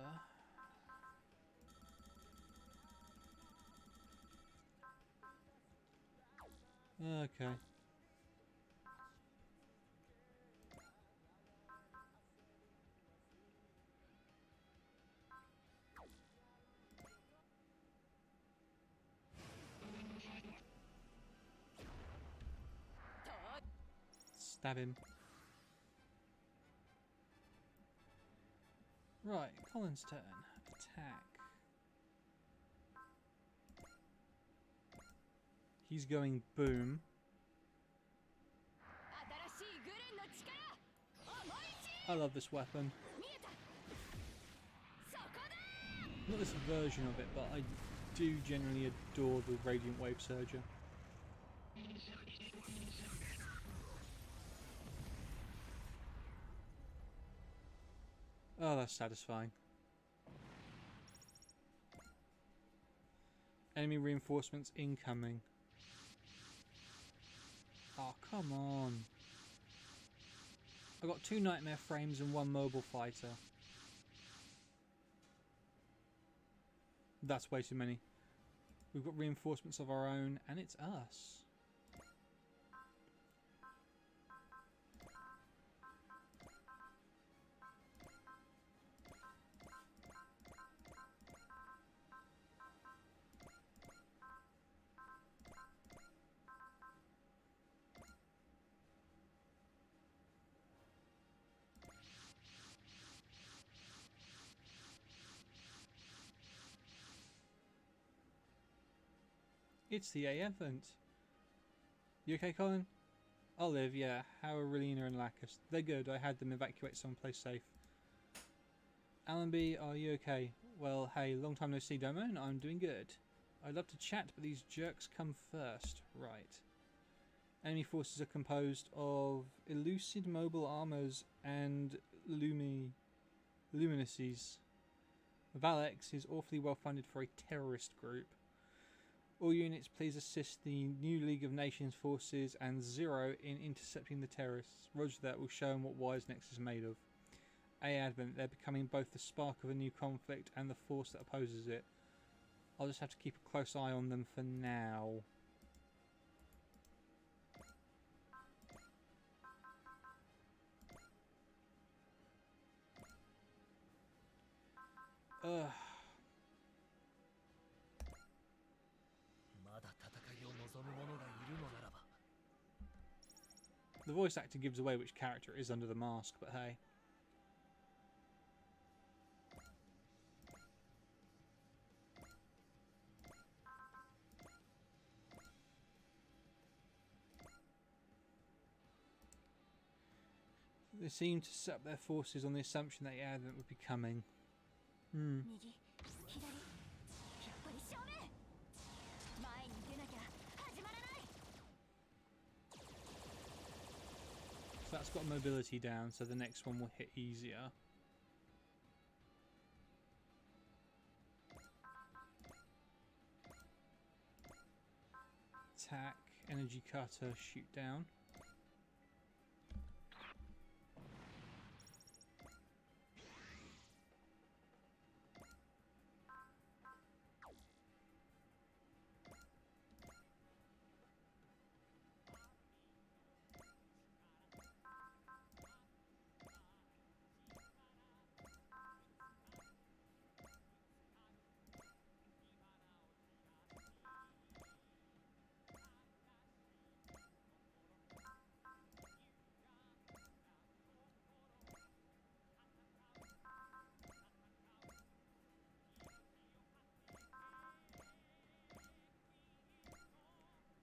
Okay. Stab him. Right, Colin's turn. Attack. He's going boom. I love this weapon. Not this version of it, but I do generally adore the Radiant Wave Surger. Oh, that's satisfying. Enemy reinforcements incoming. Oh, come on. I've got 2 Nightmare frames and 1 mobile fighter. That's way too many. We've got reinforcements of our own, and it's us. It's the A event. You okay, Colin? I'll live, yeah. How are Relina and Lacus? They're good. I had them evacuate someplace safe. Allenby, are you okay? Well, hey, long time no see, Domo, and I'm doing good. I'd love to chat, but these jerks come first. Right. Enemy forces are composed of elusive mobile armors and luminacies. Valex is awfully well funded for a terrorist group. All units, please assist the new League of Nations forces and Zero in intercepting the terrorists. Roger that, will show them what Wise Next is made of. A Advent, they're becoming both the spark of a new conflict and the force that opposes it. I'll just have to keep a close eye on them for now. Ugh. The voice actor gives away which character it is under the mask, but hey. They seem to set up their forces on the assumption that the advent would be coming. So that's got mobility down, so the next one will hit easier. Attack, energy cutter, shoot down.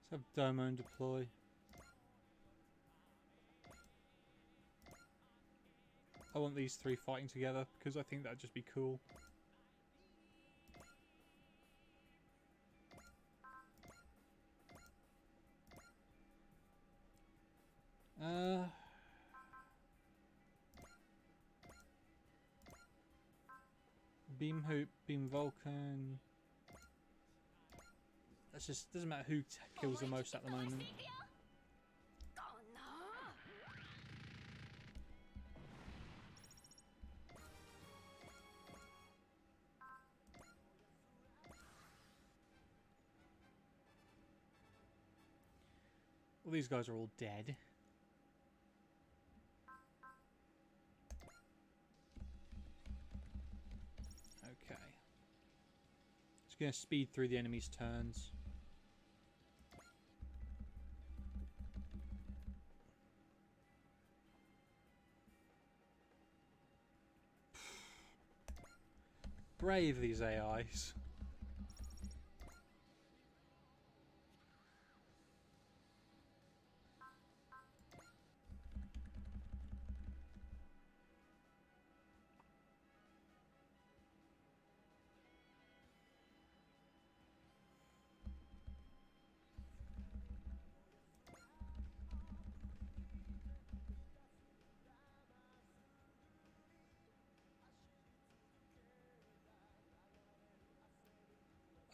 Let's have Domo and deploy. I want these three fighting together because I think that'd just be cool. Beam Hoop, Beam Vulcan. That's just doesn't matter who kills the most at the moment. Well, these guys are all dead. Okay. Just gonna speed through the enemy's turns. Brave, these AIs.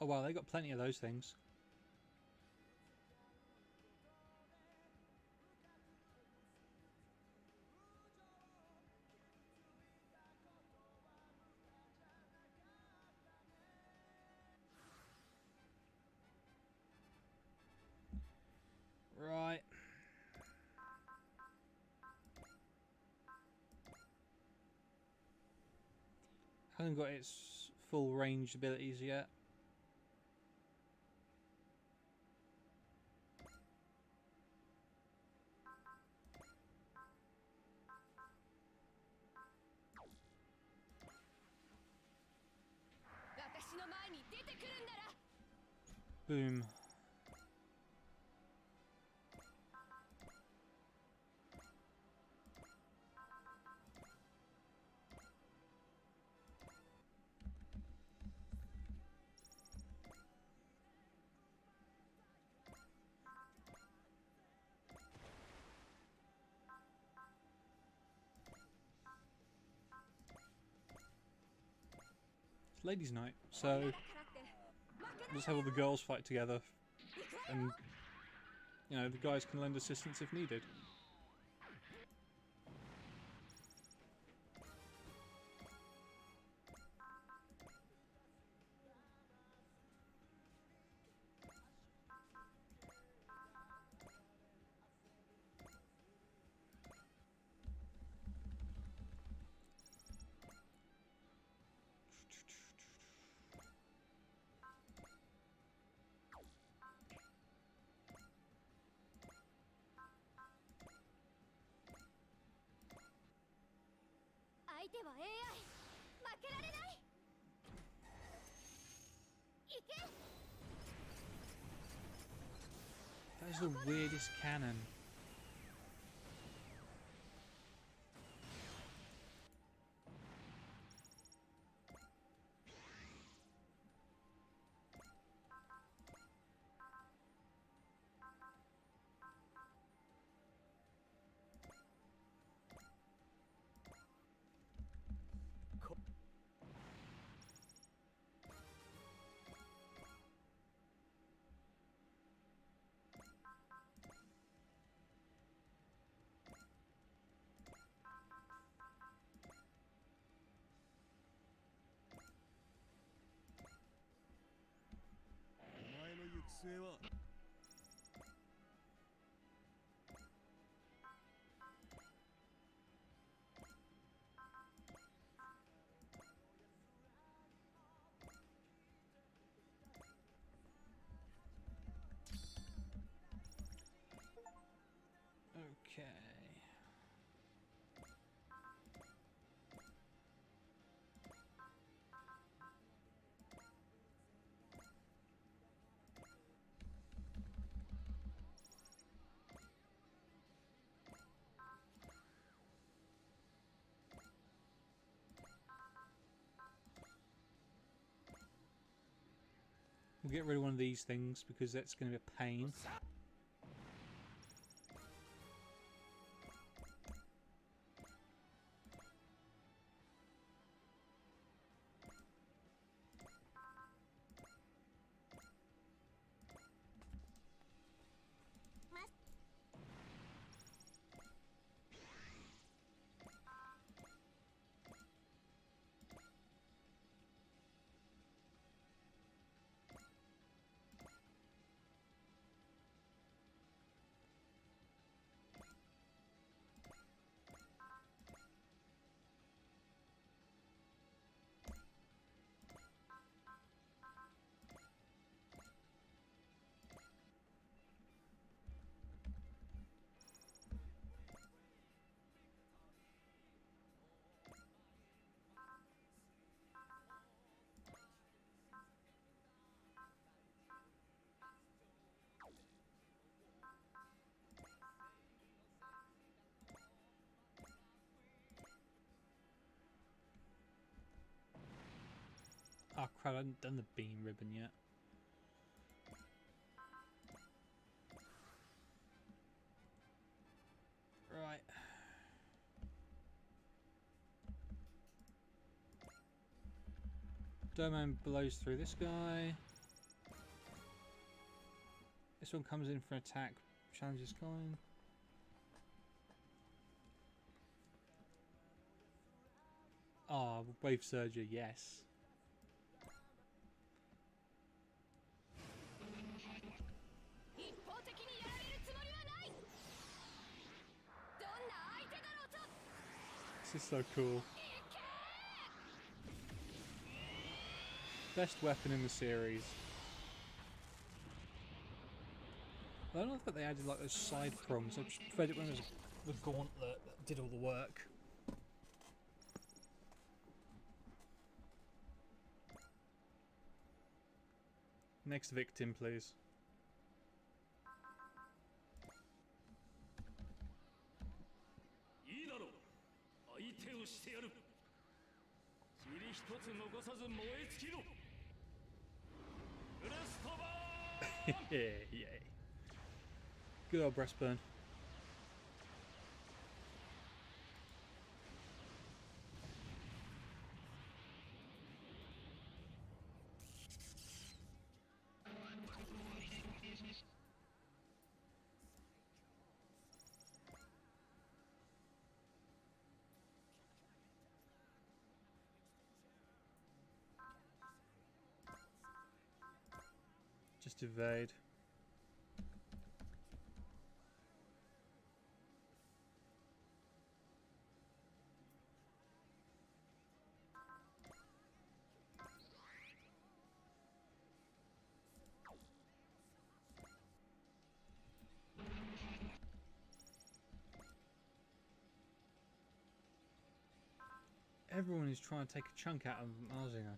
Oh wow, they got plenty of those things. Right. Hasn't got its full range abilities yet. Boom. It's ladies' night, so just have all the girls fight together, and you know the guys can lend assistance if needed. That is the weirdest cannon. Okay. We'll get rid of one of these things because that's going to be a pain. Oh crap, I haven't done the beam ribbon yet. Right. Domain blows through this guy. This one comes in for an attack, challenges coin. Ah, oh, wave surger, yes. This is so cool. Best weapon in the series. I don't know if they added like those side prongs. I just preferred it when there was the gauntlet that did all the work. Next victim, please. Yay. Good old breastburn. Just evade. Everyone is trying to take a chunk out of Marzinger.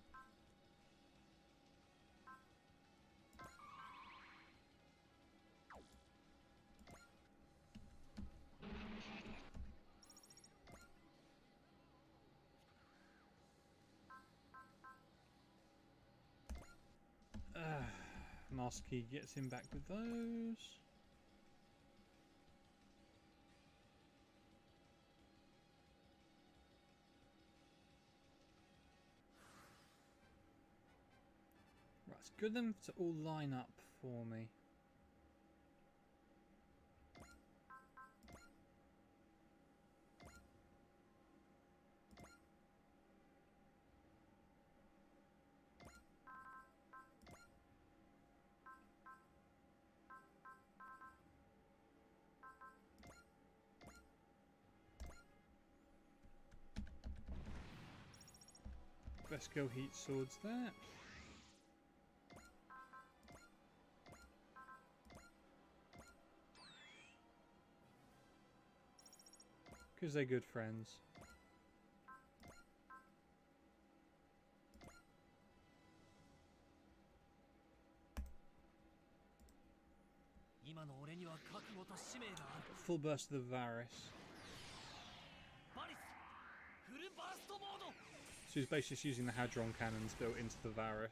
Master Key gets him back with those. Right, it's good them to all line up for me. Best go heat swords there. Because they're good friends. Full burst of the Varus. So he's basically just using the Hadron cannons built into the Varus.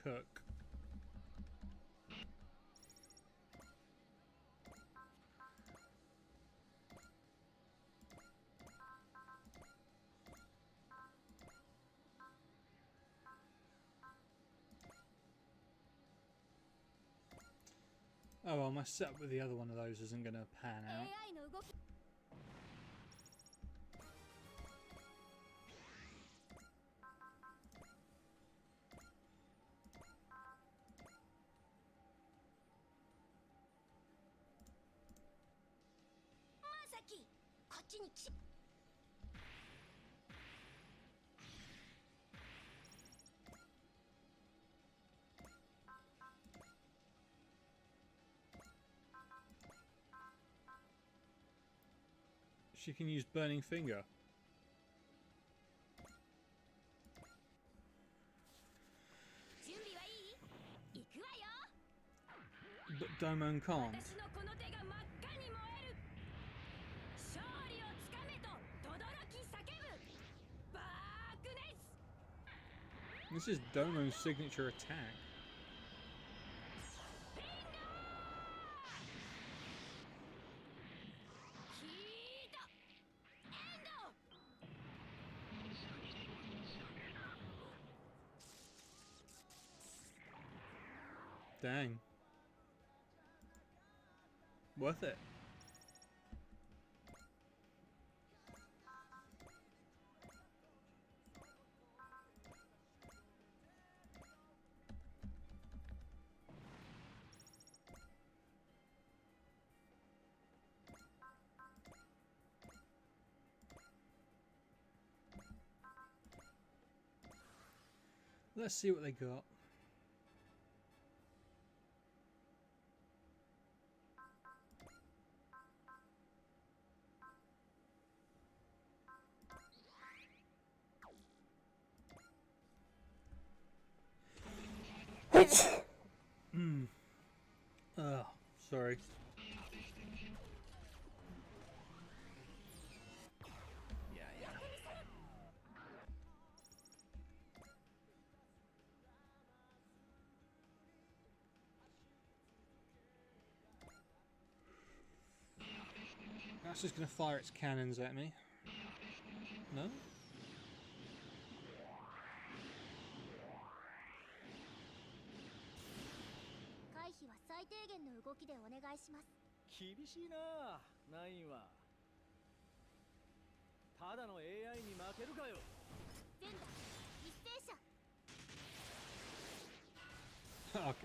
Cook. Oh well, my setup with the other one of those isn't going to pan out. She can use Burning Finger. But Domon can't. This is Domo's signature attack. Dang. Worth it. Let's see what they got. Oh, sorry. That's just going to fire its cannons at me. No?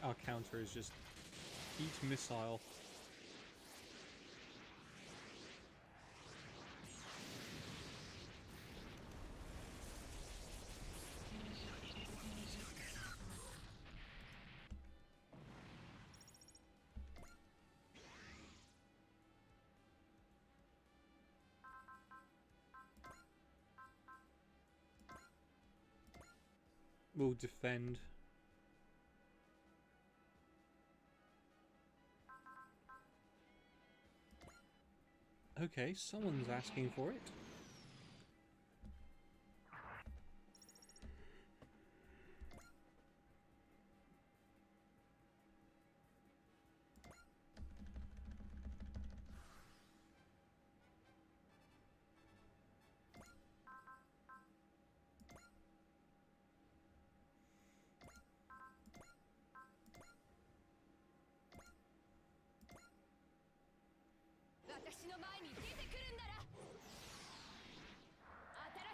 Our counter is just heat missile. We'll defend. Okay, someone's asking for it.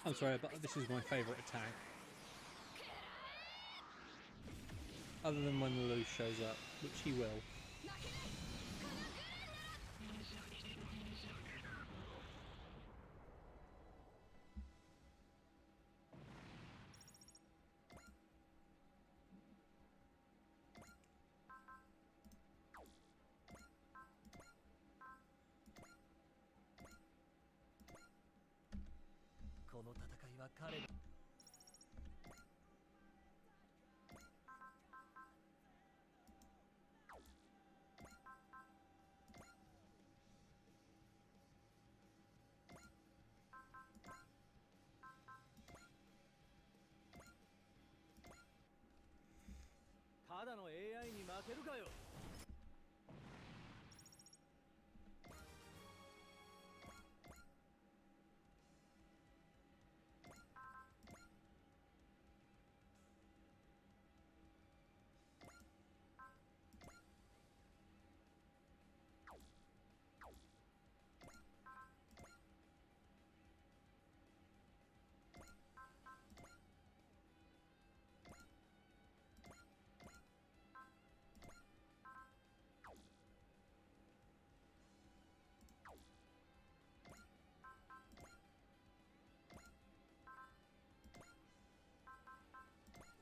I'm sorry, but this is my favourite attack. Other than when the Lou shows up, which he will.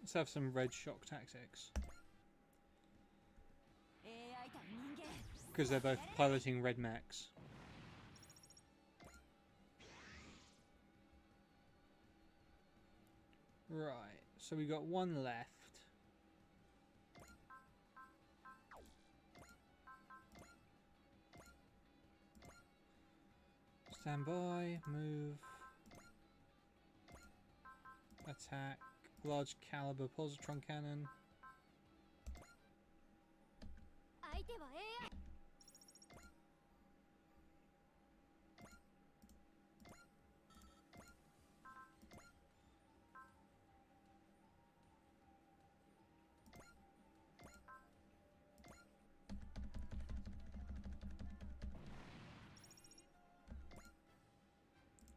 Let's have some red shock tactics. Because they're both piloting red mechs. Right, so we got one left. Stand by, move, attack, large caliber positron cannon.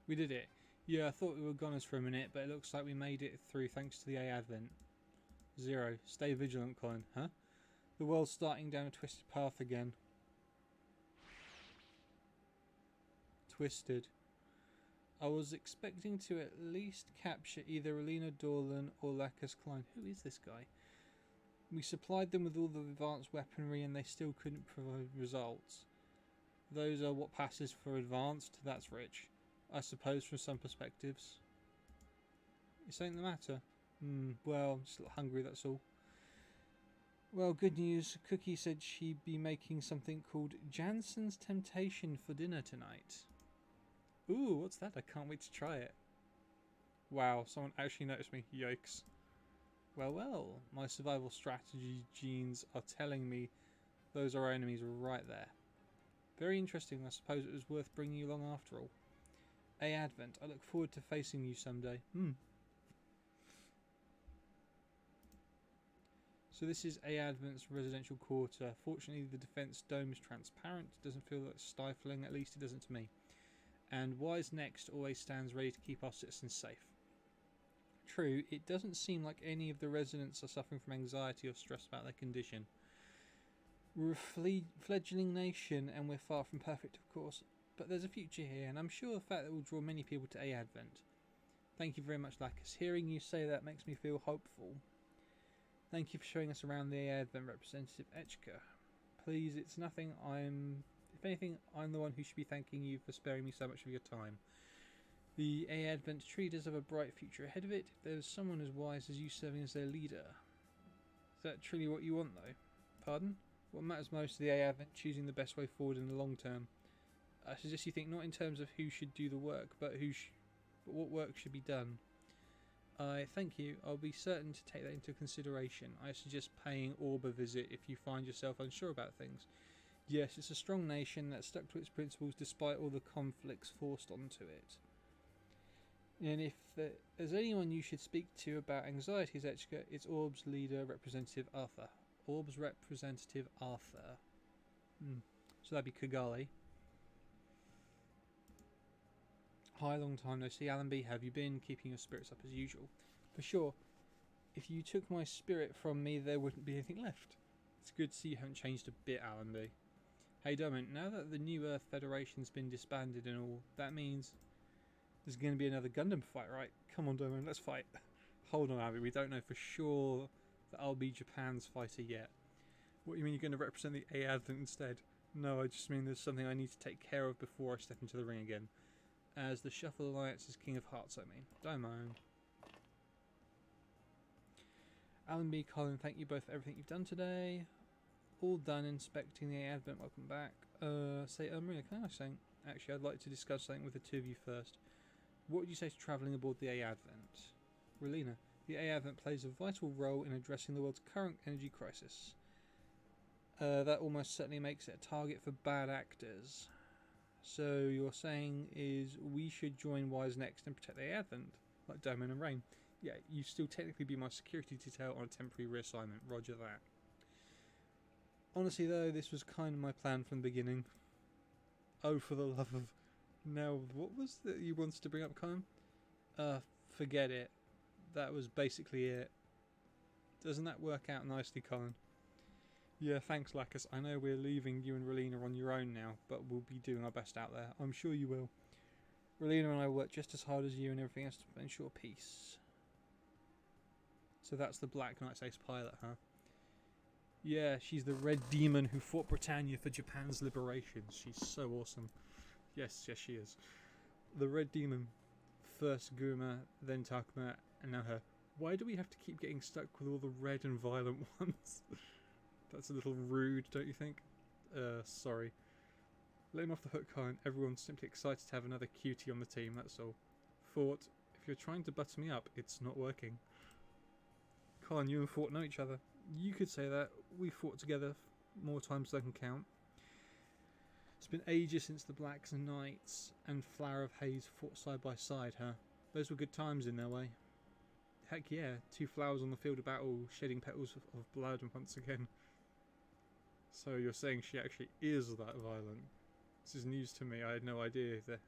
We did it. Yeah, I thought we were goners for a minute, but it looks like we made it through thanks to the A Advent. 0. Stay vigilant, Colin. Huh? The world's starting down a twisted path again. Twisted. I was expecting to at least capture either Alina Dorlan or Lacus Klein. Who is this guy? We supplied them with all the advanced weaponry and they still couldn't provide results. Those are what passes for advanced. That's rich. I suppose from some perspectives. Is something the matter? Well, I'm just a little hungry, that's all. Well, good news. Cookie said she'd be making something called Jansen's Temptation for dinner tonight. Ooh, what's that? I can't wait to try it. Wow, someone actually noticed me. Yikes. Well, well, my survival strategy genes are telling me those are our enemies right there. Very interesting. I suppose it was worth bringing you along after all. A Advent, I look forward to facing you someday. So this is A Advent's residential quarter. Fortunately, the defence dome is transparent. Doesn't feel like stifling, at least it doesn't to me. And Wise Next always stands ready to keep our citizens safe. True, it doesn't seem like any of the residents are suffering from anxiety or stress about their condition. We're a fledgling nation and we're far from perfect, of course, but there's a future here, and I'm sure the fact that will draw many people to A Advent. Thank you very much, Lacus. Hearing you say that makes me feel hopeful. Thank you for showing us around the A Advent representative Echka. Please, it's nothing. If anything, I'm the one who should be thanking you for sparing me so much of your time. The A Advent tree does have a bright future ahead of it. If there's someone as wise as you serving as their leader. Is that truly what you want, though? Pardon? What matters most to the A Advent choosing the best way forward in the long term. I suggest you think not in terms of who should do the work, but what work should be done. I thank you. I'll be certain to take that into consideration. I suggest paying Orb a visit if you find yourself unsure about things. Yes, it's a strong nation that stuck to its principles despite all the conflicts forced onto it. And if there's anyone you should speak to about anxieties, Echka, it's Orb's leader, Representative Arthur. Orb's Representative Arthur. So that'd be Kigali. Hi, long time no see, Allenby. Have you been keeping your spirits up as usual? For sure. If you took my spirit from me, there wouldn't be anything left. It's good to see you haven't changed a bit, Allenby. Hey, Dermot, now that the New Earth Federation's been disbanded and all, that means there's going to be another Gundam fight, right? Come on, Dermot, let's fight. Hold on, Abby, we don't know for sure that I'll be Japan's fighter yet. What do you mean you're going to represent the A Advent instead? No, I just mean there's something I need to take care of before I step into the ring again. As the Shuffle Alliance's King of Hearts, I mean. Don't mind. Allenby, Colin, thank you both for everything you've done today. All done inspecting the A Advent, welcome back. Maria, can I ask something? Actually, I'd like to discuss something with the two of you first. What would you say to travelling aboard the A Advent? Relina, the A Advent plays a vital role in addressing the world's current energy crisis. That almost certainly makes it a target for bad actors. So you're saying is we should join Wise Next and protect the A Advent, like Doman and Rain. Yeah, you still technically be my security detail on a temporary reassignment. Roger that. Honestly though, this was kind of my plan from the beginning. Oh, for the love of... Now, what was that you wanted to bring up, Colin? Forget it. That was basically it. Doesn't that work out nicely, Colin? Yeah, thanks, Lacus. I know we're leaving you and Relina on your own now, but we'll be doing our best out there. I'm sure you will. Relina and I work just as hard as you and everything else to ensure peace. So that's the Black Knight's ace pilot, huh? Yeah, she's the Red Demon who fought Britannia for Japan's liberation. She's so awesome. Yes, she is. The Red Demon. First Guma, then Takuma, and now her. Why do we have to keep getting stuck with all the red and violent ones? That's a little rude, don't you think? Sorry. Let him off the hook, Colin. Everyone's simply excited to have another cutie on the team, that's all. Fort, if you're trying to butter me up, it's not working. Colin, you and Fort know each other. You could say that. We fought together more times than I can count. It's been ages since the Blacks and Knights and Flower of Haze fought side by side, huh? Those were good times in their way. Heck yeah, two flowers on the field of battle, shedding petals of blood once again. So you're saying she actually is that violent? This is news to me. I had no idea that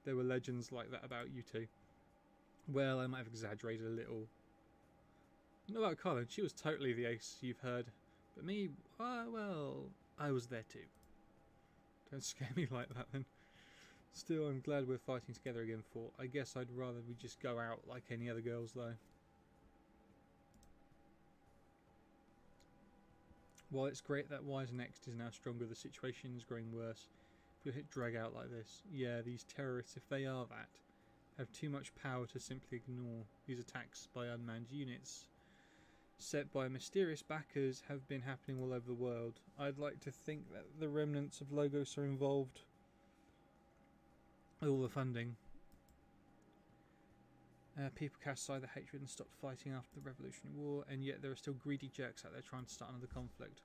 there were legends like that about you two. Well, I might have exaggerated a little. Not about Colin, she was totally the ace you've heard. But me, well, I was there too. Don't scare me like that then. Still, I'm glad we're fighting together again, Fort. I guess I'd rather we just go out like any other girls though. While it's great that Wise Next is now stronger, the situation is growing worse. If we hit drag out like this, yeah, these terrorists, if they are that, have too much power to simply ignore these attacks by unmanned units. set by mysterious backers have been happening all over the world. I'd like to think that the remnants of Logos are involved with all the funding. People cast aside their hatred and stopped fighting after the Revolutionary War, and yet there are still greedy jerks out there trying to start another conflict.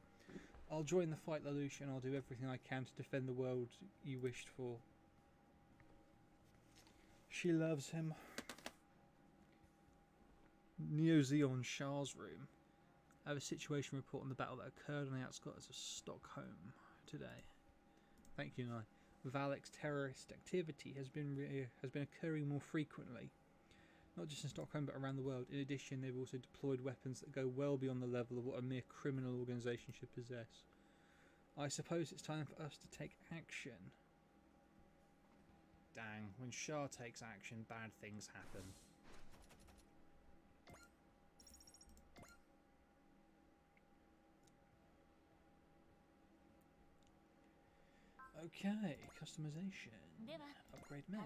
I'll join the fight, Lelouch, and I'll do everything I can to defend the world you wished for. She loves him. Neo-Zeon Shah's room. I have a situation report on the battle that occurred on the outskirts of Stockholm today. Thank you, Nye. Valek's terrorist activity has been occurring more frequently. Not just in Stockholm, but around the world. In addition, they've also deployed weapons that go well beyond the level of what a mere criminal organisation should possess. I suppose it's time for us to take action. Dang, when Shah takes action, bad things happen. Okay, customization. Upgrade mix.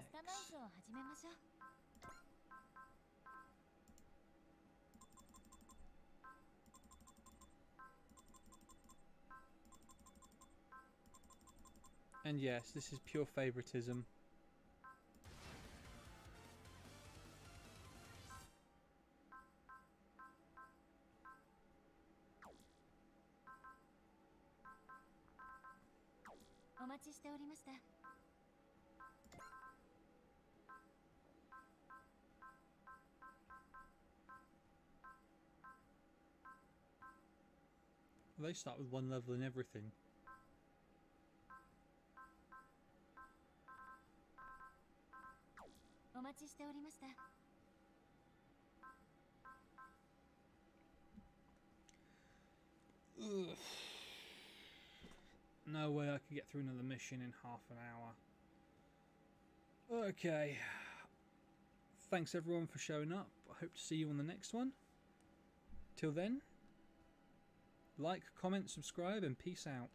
And yes, this is pure favoritism. They start with one level in everything. Ugh. No way I could get through another mission in half an hour. Okay. Thanks everyone for showing up. I hope to see you on the next one. Till then, like, comment, subscribe, and peace out.